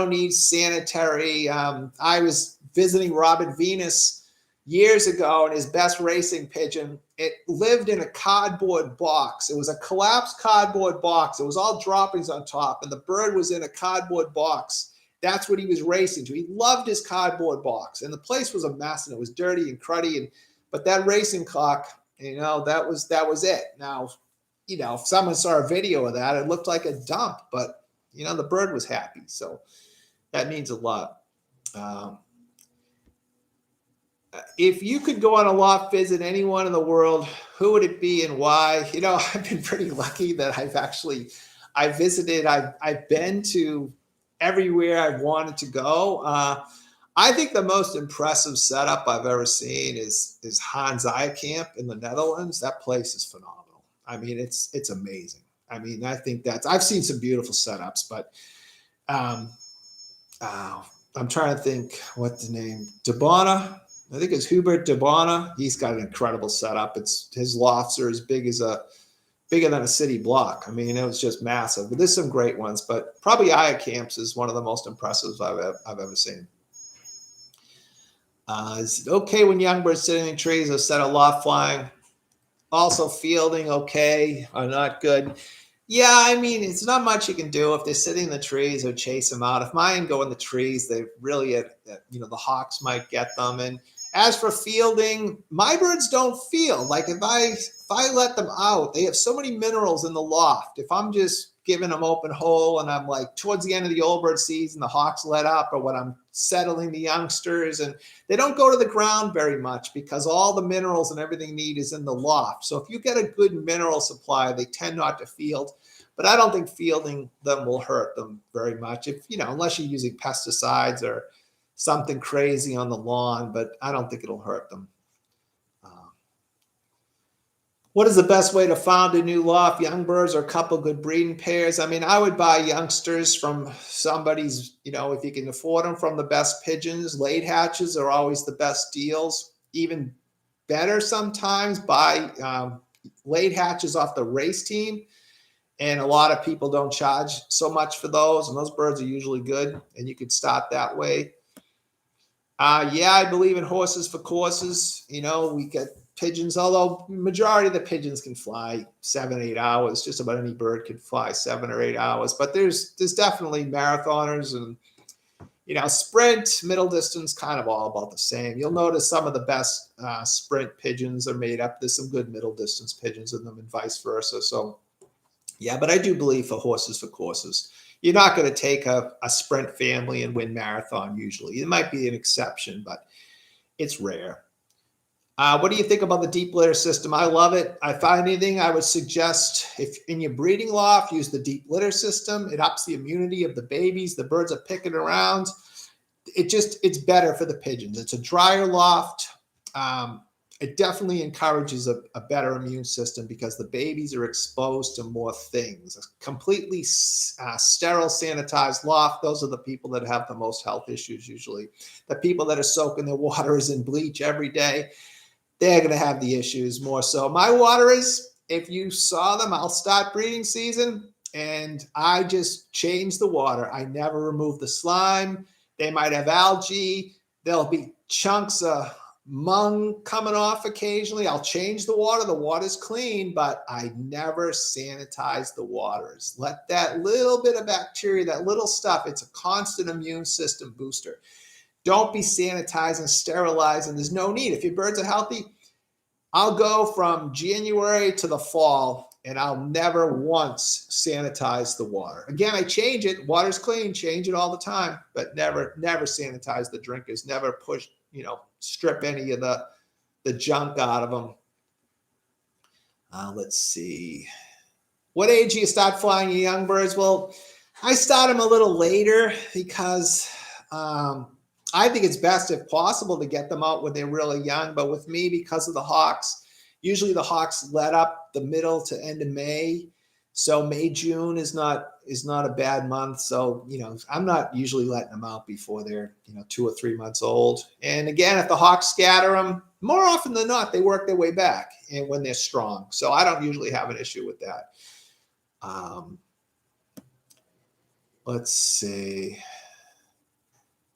Speaker 1: need sanitary. I was visiting Robert Venus years ago, and his best racing pigeon, it lived in a cardboard box. It was a collapsed cardboard box. It was all droppings on top, and the bird was in a cardboard box. That's what he was racing to. He loved his cardboard box, and the place was a mess, and it was dirty and cruddy. But that racing clock, that was it. Now, if someone saw a video of that, it looked like a dump, but the bird was happy, so that means a lot. If you could go on a loft visit anyone in the world, who would it be and why? I've been pretty lucky that I've been to everywhere I've wanted to go. I think the most impressive setup I've ever seen is Hans Eye Camp in the Netherlands. That place is phenomenal. I mean, it's amazing. I mean, I think I've seen some beautiful setups, but I'm trying to think what the name, Debona. I think it's Hubert Debona. He's got an incredible setup. His lofts are as bigger than a city block. I mean, it was just massive. But there's some great ones, but probably Aya Camps is one of the most impressive I've ever seen. Is it okay when young birds sitting in trees instead of loft flying? Also fielding, okay, or not good? Yeah, I mean, it's not much you can do if they're sitting in the trees or chase them out. If mine go in the trees, they really, the hawks might get them. And as for fielding, my birds don't field. Like if I let them out, they have so many minerals in the loft. If I'm just giving them open hole and I'm like towards the end of the old bird season, the hawks let up, or when I'm settling the youngsters, and they don't go to the ground very much because all the minerals and everything need is in the loft. So if you get a good mineral supply, they tend not to field. But I don't think fielding them will hurt them very much, unless you're using pesticides or something crazy on the lawn, but I don't think it'll hurt them. What is the best way to found a new loft? Young birds or a couple good breeding pairs? I mean, I would buy youngsters from somebody's, if you can afford them, from the best pigeons. Late hatches are always the best deals. Even better sometimes, buy late hatches off the race team. And a lot of people don't charge so much for those, and those birds are usually good, and you could start that way. Yeah, I believe in horses for courses. We get pigeons, although majority of the pigeons can fly 7-8 hours. Just about any bird can fly 7 or 8 hours. But there's definitely marathoners and sprint, middle distance, kind of all about the same. You'll notice some of the best sprint pigeons are made up. There's some good middle distance pigeons in them, and vice versa. So yeah, but I do believe for horses for courses. You're not going to take a sprint family and win marathon usually. It might be an exception, but it's rare. What do you think about the deep litter system? I love it. If anything, I would suggest, if in your breeding loft, use the deep litter system. It ups the immunity of the babies. The birds are picking around. It's better for the pigeons. It's a drier loft. It definitely encourages a better immune system because the babies are exposed to more things. A completely sterile, sanitized loft, those are the people that have the most health issues usually. The people that are soaking their waters in bleach every day, they're going to have the issues more so. My waterers, if you saw them, I'll start breeding season, and I just change the water. I never remove the slime. They might have algae. There'll be chunks of mung coming off occasionally. I'll change the water. The water's clean, but I never sanitize the waters. Let that little bit of bacteria, that little stuff, it's a constant immune system booster. Don't be sanitizing, sterilizing. There's no need. If your birds are healthy, I'll go from January to the fall, and I'll never once sanitize the water. Again, I change it. Water's clean. Change it all the time, but never sanitize the drinkers. Never push, strip any of the junk out of them. Let's see. What age do you start flying your young birds? Well, I start them a little later because I think it's best if possible to get them out when they're really young. But with me, because of the hawks, usually the hawks let up the middle to end of May. So May, June is not a bad month. So, I'm not usually letting them out before they're, 2 or 3 months old. And again, if the hawks scatter them, more often than not, they work their way back and when they're strong. So I don't usually have an issue with that. Let's see.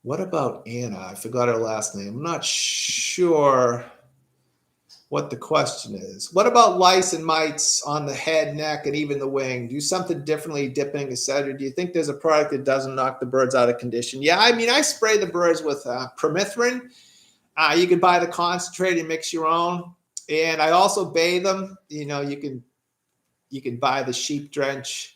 Speaker 1: What about Anna? I forgot her last name. I'm not sure what the question is. What about lice and mites on the head, neck, and even the wing? Do something differently, dipping, etc. Do you think there's a product that doesn't knock the birds out of condition? Yeah, I mean, I spray the birds with permethrin. You can buy the concentrate and mix your own. And I also bathe them. You can buy the sheep drench.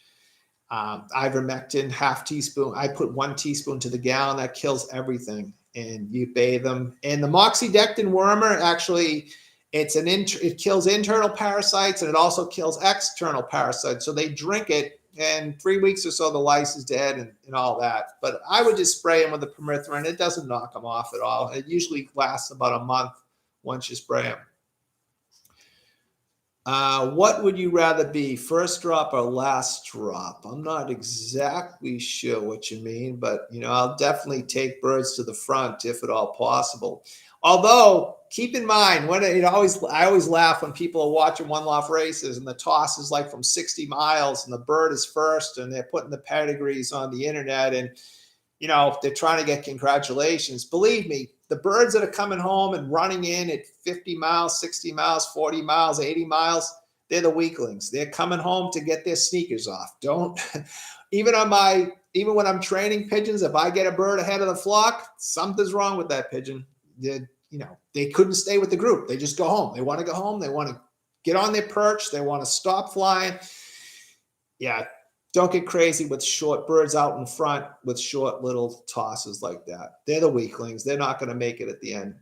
Speaker 1: Ivermectin, half teaspoon. I put 1 teaspoon to the gallon. That kills everything. And you bathe them. And the moxidectin wormer, actually, it kills internal parasites and it also kills external parasites. So they drink it, and 3 weeks or so the lice is dead and all that. But I would just spray them with the permethrin. It doesn't knock them off at all. It usually lasts about a month once you spray them. What would you rather be, first drop or last drop? I'm not exactly sure what you mean, but I'll definitely take birds to the front if at all possible. Although, keep in mind, I always laugh when people are watching one loft races and the toss is like from 60 miles and the bird is first and they're putting the pedigrees on the internet and they're trying to get congratulations. Believe me, the birds that are coming home and running in at 50 miles, 60 miles, 40 miles, 80 miles, they're the weaklings. They're coming home to get their sneakers off. Even when I'm training pigeons, if I get a bird ahead of the flock, something's wrong with that pigeon. They couldn't stay with the group. They just go home. They want to go home. They want to get on their perch. They want to stop flying. Yeah. Don't get crazy with short birds out in front with short little tosses like that. They're the weaklings. They're not going to make it at the end.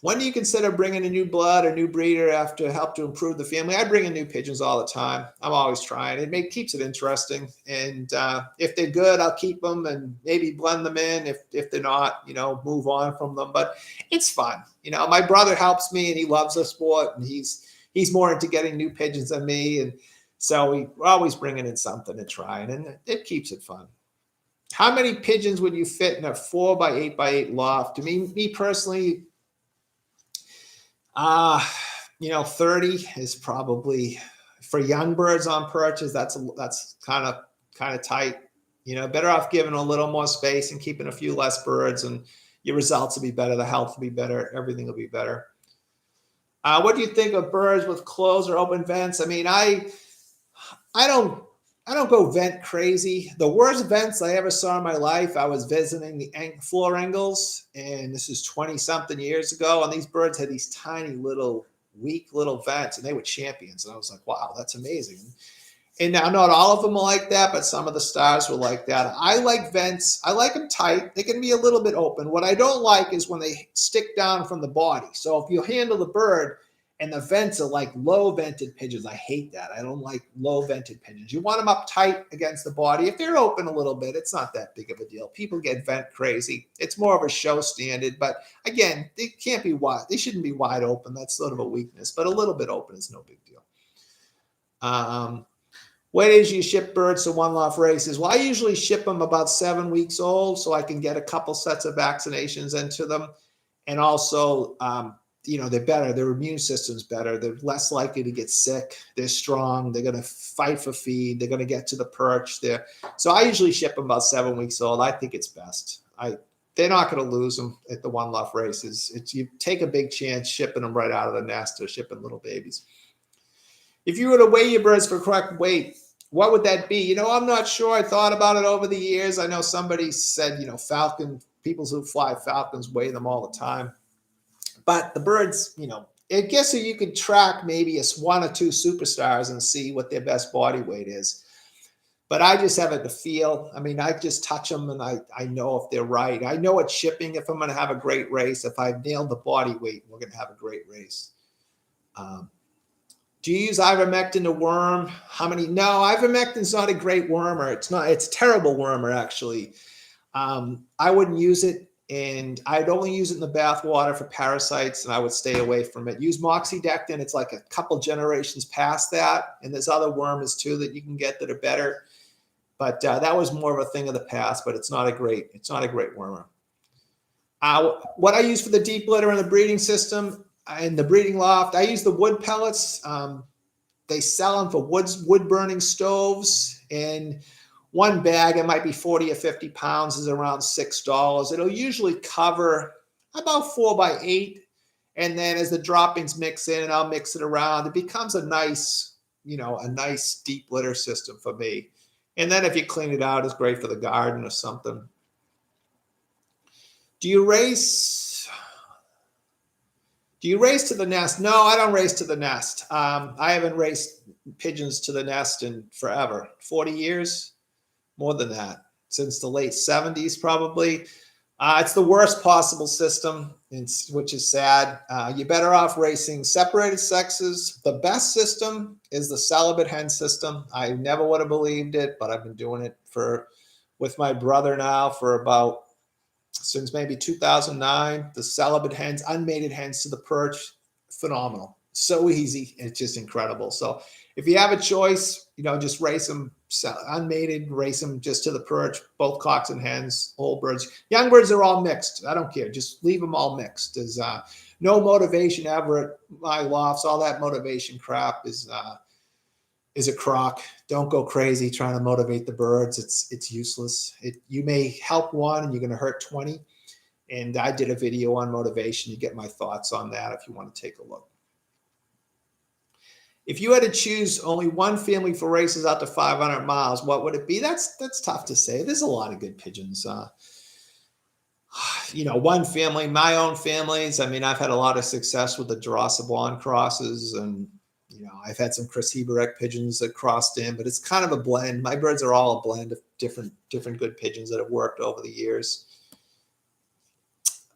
Speaker 1: When do you consider bringing a new blood or new breeder after help to improve the family? I bring in new pigeons all the time. I'm always trying. It keeps it interesting. And if they're good, I'll keep them and maybe blend them in. If they're not, move on from them. But it's fun. My brother helps me and he loves the sport. And he's more into getting new pigeons than me. And so we're always bringing in something to try, and it keeps it fun. How many pigeons would you fit in a 4x8x8 loft? To me personally, 30 is probably, for young birds on perches, that's kind of tight. Better off giving a little more space and keeping a few less birds, and your results will be better. The health will be better. Everything will be better. What do you think of birds with closed or open vents? I mean, I don't go vent crazy. The worst vents I ever saw in my life, I was visiting the floor angles, and this is 20 something years ago. And these birds had these tiny little, weak little vents, and they were champions. And I was like, wow, that's amazing. And now not all of them are like that, but some of the stars were like that. I like vents. I like them tight. They can be a little bit open. What I don't like is when they stick down from the body. So if you handle the bird, and the vents are like low vented pigeons. I hate that. I don't like low vented pigeons. You want them up tight against the body. If they're open a little bit, it's not that big of a deal. People get vent crazy. It's more of a show standard. But again, they can't be wide. They shouldn't be wide open. That's sort of a weakness. But a little bit open is no big deal. When did you ship birds to one loft races? Well, I usually ship them about 7 weeks old so I can get a couple sets of vaccinations into them. And also, they're better. Their immune system's better. They're less likely to get sick. They're strong. They're going to fight for feed. They're going to get to the perch there. So I usually ship them about 7 weeks old. I think it's best. They're not going to lose them at the one loft races. You take a big chance shipping them right out of the nest or shipping little babies. If you were to weigh your birds for correct weight, what would that be? I'm not sure. I thought about it over the years. I know somebody said, people who fly falcons weigh them all the time. But the birds, I guess you could track maybe 1 or 2 superstars and see what their best body weight is. But I just have it to feel. I mean, I just touch them and I know if they're right. I know at shipping if I'm going to have a great race. If I've nailed the body weight, we're going to have a great race. Do you use ivermectin to worm? How many? No, ivermectin's not a great wormer. It's a terrible wormer, actually. I wouldn't use it, and I'd only use it in the bath water for parasites, and I would stay away from it. Use moxidectin. It's like a couple generations past that, and there's other wormers too that you can get that are better. But that was more of a thing of the past. But it's not a great wormer. What I use for the deep litter in the breeding system in the breeding loft, I use the wood pellets. They sell them for wood burning stoves, and one bag, it might be 40 or 50 pounds, is around $6. It'll usually cover about 4 by 8. And then as the droppings mix in and I'll mix it around, it becomes a nice deep litter system for me. And then if you clean it out, it's great for the garden or something. Do you race to the nest? No, I don't race to the nest. I haven't raced pigeons to the nest in forever, 40 years. More than that, since the late 70s, probably. It's the worst possible system, which is sad. You're better off racing separated sexes. The best system is the celibate hen system. I never would have believed it, but I've been doing it with my brother now for since maybe 2009. The celibate hens, unmated hens to the perch, phenomenal. So easy. It's just incredible. So if you have a choice, just race them unmated, race them just to the perch, both cocks and hens, old birds. Young birds are all mixed. I don't care. Just leave them all mixed. There's no motivation ever at my lofts. All that motivation crap is a crock. Don't go crazy trying to motivate the birds. It's useless. You may help one and you're going to hurt 20. And I did a video on motivation. You get my thoughts on that if you want to take a look. If you had to choose only one family for races out to 500 miles, what would it be? That's tough to say. There's a lot of good pigeons. One family, my own families. I mean, I've had a lot of success with the Jurassic Blonde crosses, and I've had some Chris Heberek pigeons that crossed in, but it's kind of a blend. My birds are all a blend of different good pigeons that have worked over the years.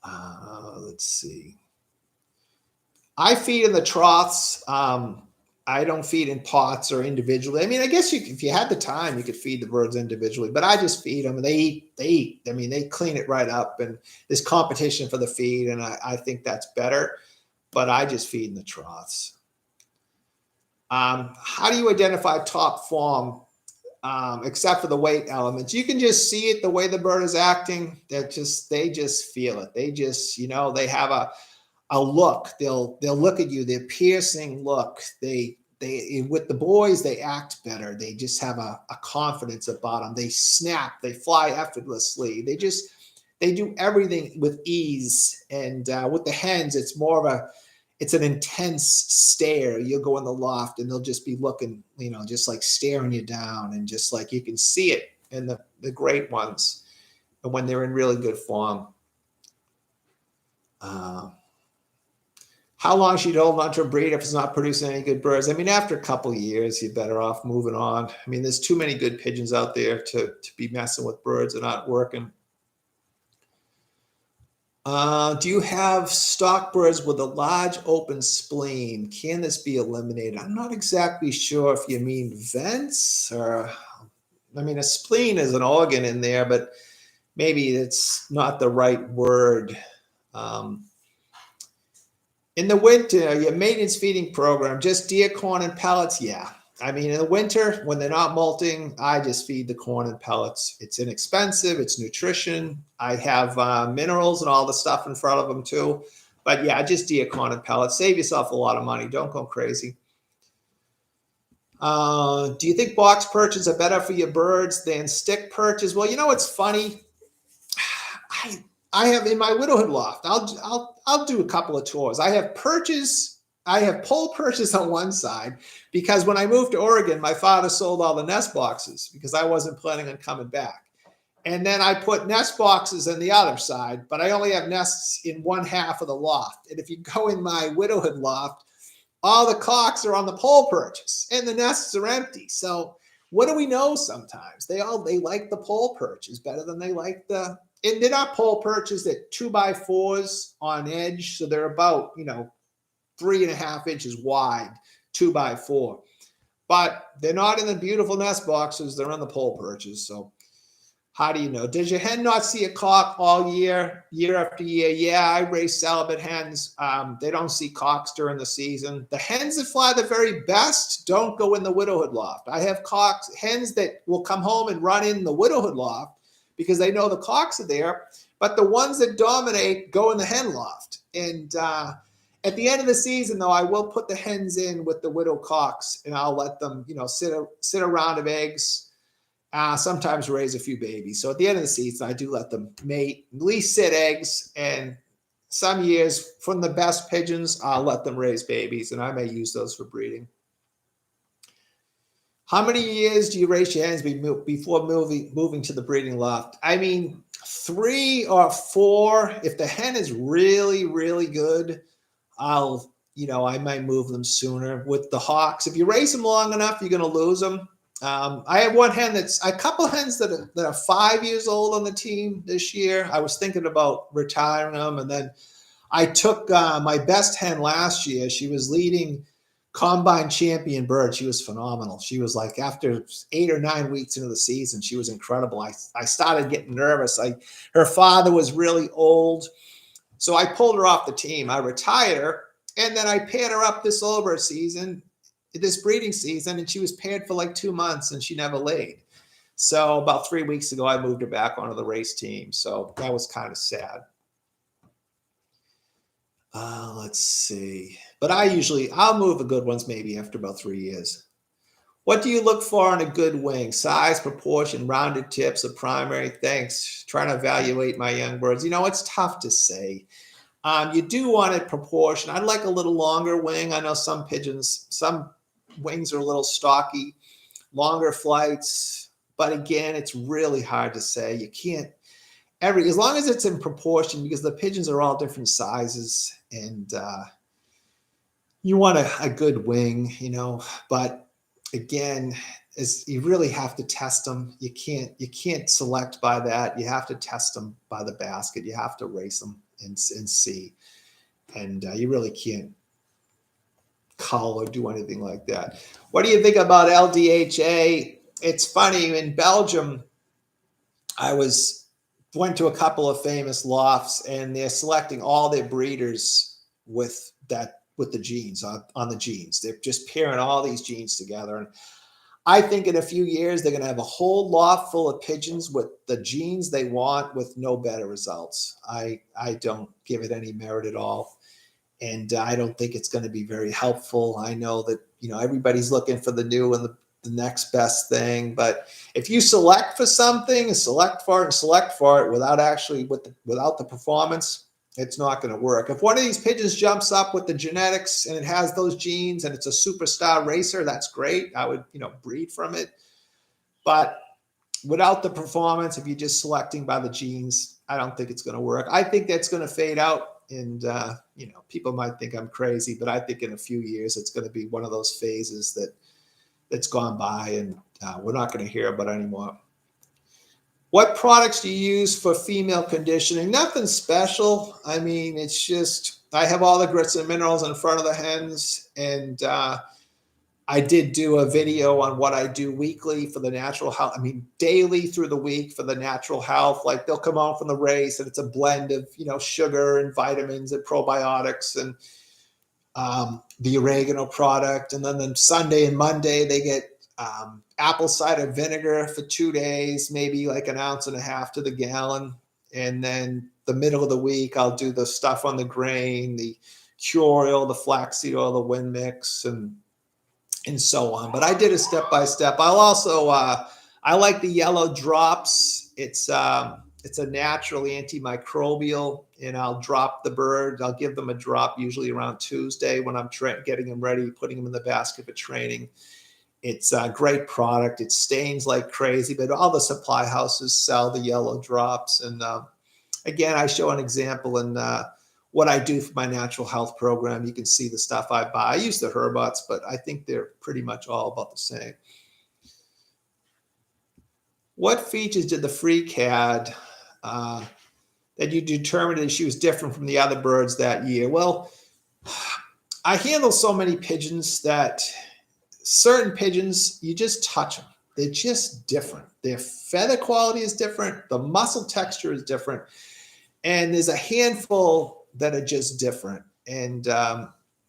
Speaker 1: Let's see. I feed in the troughs. I don't feed in pots or individually. I mean, I guess if you had the time, you could feed the birds individually, but I just feed them and they eat. I mean, they clean it right up, and there's competition for the feed, and I think that's better, but I just feed in the troughs. How do you identify top form, except for the weight elements? You can just see it, the way the bird is acting. They just feel it. They just, they have a look. They'll look at you, their piercing look. They with the boys, they act better. They just have a confidence about them. They snap, they fly effortlessly. They do everything with ease. And with the hens, it's an intense stare. You'll go in the loft and they'll just be looking, just like staring you down, and just like you can see it in the great ones and when they're in really good form. How long should you hold on to a breed if it's not producing any good birds? I mean, after a couple of years, you're better off moving on. I mean, there's too many good pigeons out there to be messing with birds that aren't working. Do you have stock birds with a large open spleen? Can this be eliminated? I'm not exactly sure if you mean vents or, I mean, a spleen is an organ in there, but maybe it's not the right word. In the winter, your maintenance feeding program, just deer corn and pellets? Yeah. I mean, in the winter, when they're not molting, I just feed the corn and pellets. It's inexpensive. It's nutrition. I have minerals and all the stuff in front of them too. But yeah, just deer corn and pellets. Save yourself a lot of money. Don't go crazy. Do you think box perches are better for your birds than stick perches? Well, it's funny. I have in my widowhood loft, I'll do a couple of tours. I have perches. I have pole perches on one side because when I moved to Oregon, my father sold all the nest boxes because I wasn't planning on coming back. And then I put nest boxes on the other side, but I only have nests in one half of the loft. And if you go in my widowhood loft, all the cocks are on the pole perches and the nests are empty. So what do we know sometimes? They like the pole perches better than they like and they're not pole perches, they're 2x4s on edge. So they're about, 3.5 inches wide, 2x4. But they're not in the beautiful nest boxes. They're on the pole perches. So How do you know? Does your hen not see a cock all year, year after year? Yeah, I raise celibate hens. They don't see cocks during the season. The hens that fly the very best don't go in the widowhood loft. I have hens that will come home and run in the widowhood loft because they know the cocks are there. But the ones that dominate go in the hen loft. And at the end of the season, though, I will put the hens in with the widow cocks, and I'll let them, sit a round of eggs. Sometimes raise a few babies. So at the end of the season, I do let them mate, at least sit eggs. And some years from the best pigeons, I'll let them raise babies, and I may use those for breeding. How many years do you raise your hens before moving to the breeding loft? I mean, 3 or 4. If the hen is really, really good, I might move them sooner. With the hawks, if you raise them long enough, you're going to lose them. I have one hen a couple of hens that are 5 years old on the team this year. I was thinking about retiring them, and then I took my best hen last year. She was leading combine champion bird. She was phenomenal. She was like, after 8 or 9 weeks into the season, she was incredible. I started getting nervous. Her father was really old, so I pulled her off the team. I retired her, and then I paired her up this breeding season, and she was paired for like 2 months, and she never laid. So about 3 weeks ago, I moved her back onto the race team. So that was kind of sad. Let's see. But I'll move the good ones maybe after about 3 years. What do you look for in a good wing? Size, proportion, rounded tips, a primary? Thanks. Trying to evaluate my young birds. It's tough to say. You do want it proportion. I'd like a little longer wing. I know some wings are a little stocky, longer flights, but again, it's really hard to say. You can't as long as it's in proportion, because the pigeons are all different sizes, and you want a good wing, but again, you really have to test them. You can't select by that. You have to test them by the basket. You have to race them and see, and you really can't cull or do anything like that. What do you think about LDHA? It's funny, in Belgium, I went to a couple of famous lofts, and they're selecting all their breeders with the genes on the genes. They're just pairing all these genes together. And I think in a few years, they're going to have a whole loft full of pigeons with the genes they want with no better results. I don't give it any merit at all. And I don't think it's going to be very helpful. I know that, everybody's looking for the new and the next best thing. But if you select for something and select for it without the performance, it's not going to work. If one of these pigeons jumps up with the genetics and it has those genes and it's a superstar racer, that's great. I would, breed from it. But without the performance, if you're just selecting by the genes, I don't think it's going to work. I think that's going to fade out. And, people might think I'm crazy, but I think in a few years, it's going to be one of those phases that's gone by, and we're not going to hear about it anymore. What products do you use for female conditioning? Nothing special. I mean, it's just, I have all the grits and minerals in front of the hens, and I did do a video on what I do weekly for the natural health. I mean, daily through the week for the natural health. Like, they'll come home from the race and it's a blend of, sugar and vitamins and probiotics and the oregano product. And then Sunday and Monday, they get apple cider vinegar for 2 days, maybe like 1.5 ounces to the gallon. And then the middle of the week, I'll do the stuff on the grain, the cure oil, the flaxseed oil, the wind mix, and so on. But I did a step-by-step. I'll also, I like the yellow drops. It's a naturally antimicrobial, and I'll drop the bird. I'll give them a drop usually around Tuesday when I'm getting them ready, putting them in the basket for training. It's a great product. It stains like crazy, but all the supply houses sell the yellow drops. And again, I show an example in what I do for my natural health program. You can see the stuff I buy. I use the Herbots, but I think they're pretty much all about the same. What features did the freak had that you determined that she was different from the other birds that year? Well, I handle so many pigeons that certain pigeons, you just touch them. they're just different. Their feather quality is different. The muscle texture is different. And there's a handful that are just different. And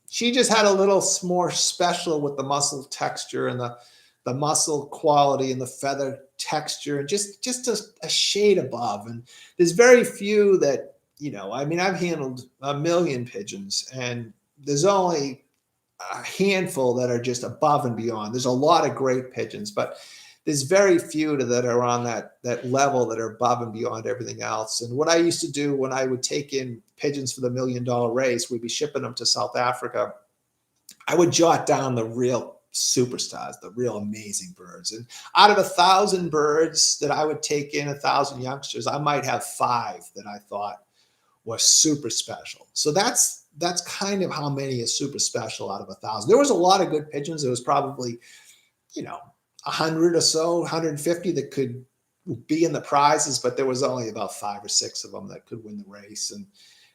Speaker 1: she just had a little more special with the muscle texture and the muscle quality and the feather texture, and just a shade above. And there's very few that, I mean, I've handled a million pigeons, and there's only a handful that are just above and beyond. There's a lot of great pigeons, but there's very few that are on that level that are above and beyond everything else. And what I used to do when I would take in pigeons for the $1 million race, we'd be shipping them to South Africa. I would jot down the real superstars, the real amazing birds. And out of 1,000 birds that I would take in, 1,000 youngsters, I might have 5 that I thought were super special. So that's kind of how many is super special out of 1,000. There was a lot of good pigeons. There was probably, 100 or so, 150 that could be in the prizes, but there was only about 5 or 6 of them that could win the race. And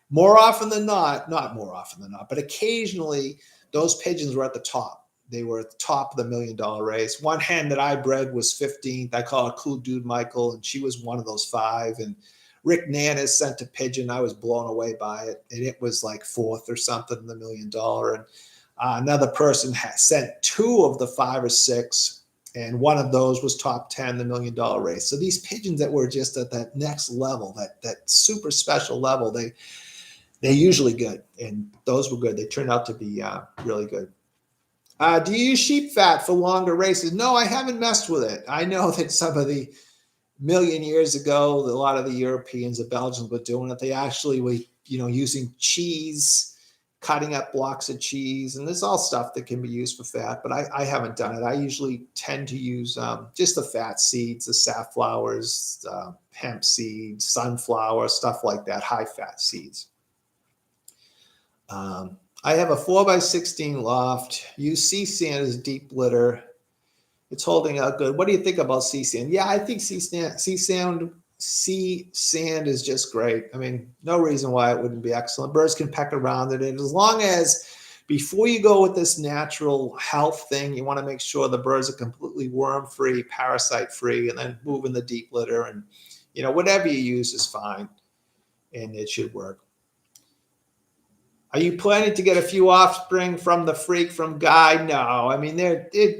Speaker 1: more often than not more often than not, but occasionally those pigeons were at the top. They were at the top of the $1 million race. One hen that I bred was 15th. I call her Cool Dude Michael, and she was one of those 5. And Rick Nanas sent a pigeon. I was blown away by it, and it was like 4th or something in the $1 million. And another person sent 2 of the 5 or 6, and one of those was top 10, the $1 million race. So these pigeons that were just at that next level, that super special level, they're usually good, and those were good. They turned out to be really good. Do you use sheep fat for longer races? No, I haven't messed with it. I know that some of the million years ago, a lot of the Europeans, the Belgians were doing it. They actually were, using cheese, cutting up blocks of cheese, and there's all stuff that can be used for fat, but I haven't done it. I usually tend to use just the fat seeds, the safflowers, hemp seeds, sunflower, stuff like that, high fat seeds. I have a 4x16 loft. Use sea sand as deep litter. It's holding out good. What do you think about sea sand? Yeah, I think sea sand is just great. I mean, no reason why it wouldn't be excellent. Birds can peck around it. And as long as before you go with this natural health thing, you want to make sure the birds are completely worm-free, parasite-free, and then move in the deep litter. And, whatever you use is fine, and it should work. Are you planning to get a few offspring from the freak from Guy? No, I mean,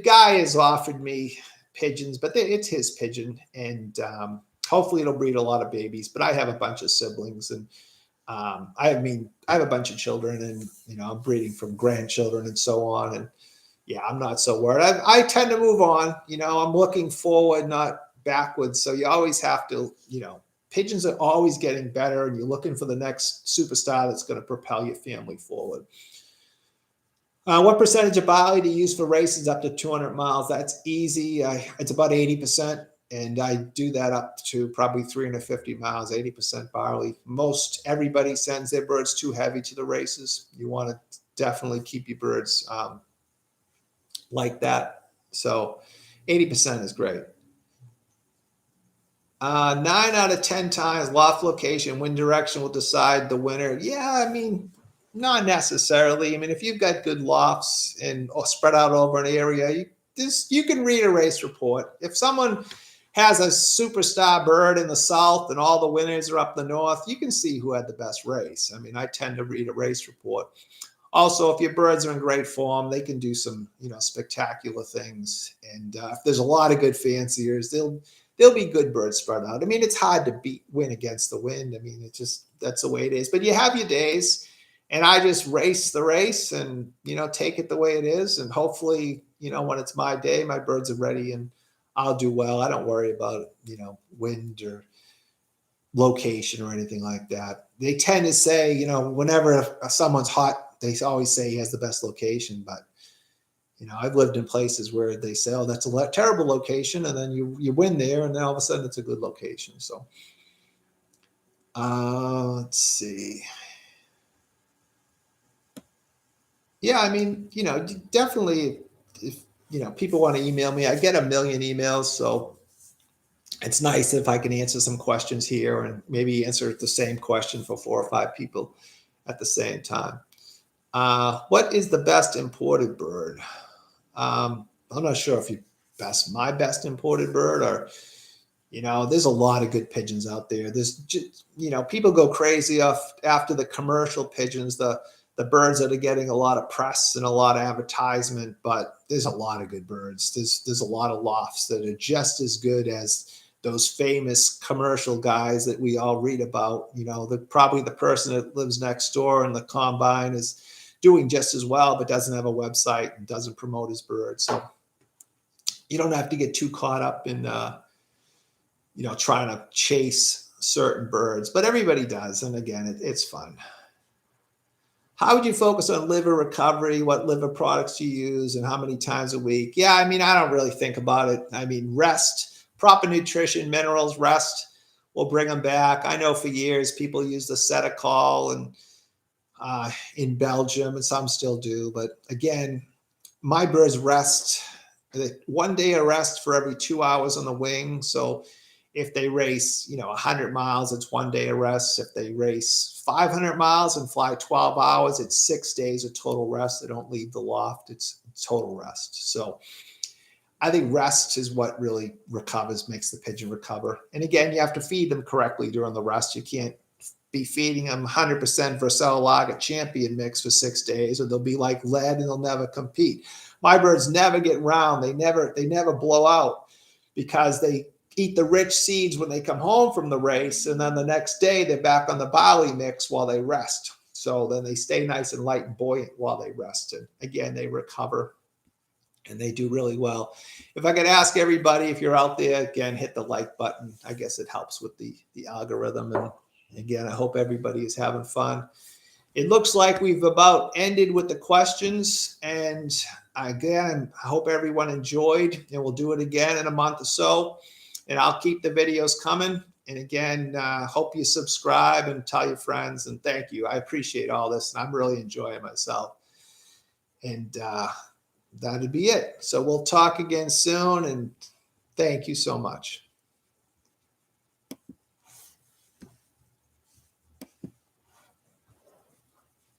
Speaker 1: Guy has offered me pigeons, but it's his pigeon, and hopefully it'll breed a lot of babies. But I have a bunch of siblings, and I have a bunch of children, and I'm breeding from grandchildren and so on. And yeah, I'm not so worried. I tend to move on. I'm looking forward, not backwards. So you always have to, pigeons are always getting better, and you're looking for the next superstar that's going to propel your family forward. What percentage of barley do you use for races up to 200 miles? That's easy. It's about 80%, and I do that up to probably 350 miles, 80% barley. Most everybody sends their birds too heavy to the races. You want to definitely keep your birds like that. So 80% is great. 9 out of 10 times, loft location, wind direction will decide the winner. Yeah, I mean, not necessarily. I mean, if you've got good lofts and spread out over an area, you can read a race report. If someone has a superstar bird in the south and all the winners are up the north, you can see who had the best race. I mean, I tend to read a race report. Also, if your birds are in great form, they can do some, spectacular things. And if there's a lot of good fanciers, there'll be good birds spread out. I mean, it's hard to win against the wind. I mean, that's the way it is. But you have your days, and I just race the race and, take it the way it is. And hopefully, when it's my day, my birds are ready and I'll do well. I don't worry about, wind or location or anything like that. They tend to say, whenever someone's hot, they always say he has the best location. But I've lived in places where they say, oh, that's a terrible location. And then you win there, and then all of a sudden it's a good location. So let's see. Yeah, I mean, definitely if, people want to email me, I get a million emails. So it's nice if I can answer some questions here and maybe answer the same question for 4 or 5 people at the same time. What is the best imported bird? I'm not sure if you my best imported bird, or, there's a lot of good pigeons out there. There's just, people go crazy after the commercial pigeons, the birds that are getting a lot of press and a lot of advertisement, but there's a lot of good birds. There's a lot of lofts that are just as good as those famous commercial guys that we all read about. Probably the person that lives next door in the combine is doing just as well, but doesn't have a website and doesn't promote his bird. So you don't have to get too caught up in, trying to chase certain birds, but everybody does. And again, it's fun. How would you focus on liver recovery? What liver products do you use and how many times a week? Yeah, I don't really think about it. Rest, proper nutrition, minerals, rest will bring them back. I know for years people use the Cetacol and in Belgium, and some still do. But again, my birds rest 1 day of rest for every 2 hours on the wing. So if they race, 100 miles, it's 1 day of rest. If they race 500 miles and fly 12 hours, it's 6 days of total rest. They don't leave the loft. It's total rest. So I think rest is what really makes the pigeon recover. And again, you have to feed them correctly during the rest. You can't be feeding them 100% Vercellaga champion mix for 6 days, or they'll be like lead and they'll never compete. My birds never get round. They never blow out because they eat the rich seeds when they come home from the race. And then the next day they're back on the barley mix while they rest. So then they stay nice and light and buoyant while they rest. And again, they recover and they do really well. If I could ask everybody, if you're out there, again, hit the like button. I guess it helps with the algorithm. And again, I hope everybody is having fun. It looks like we've about ended with the questions. And again, I hope everyone enjoyed, and we'll do it again in a month or so. And I'll keep the videos coming. And again, hope you subscribe and tell your friends. And thank you. I appreciate all this. And I'm really enjoying myself. And that'd be it. So we'll talk again soon. And thank you so much.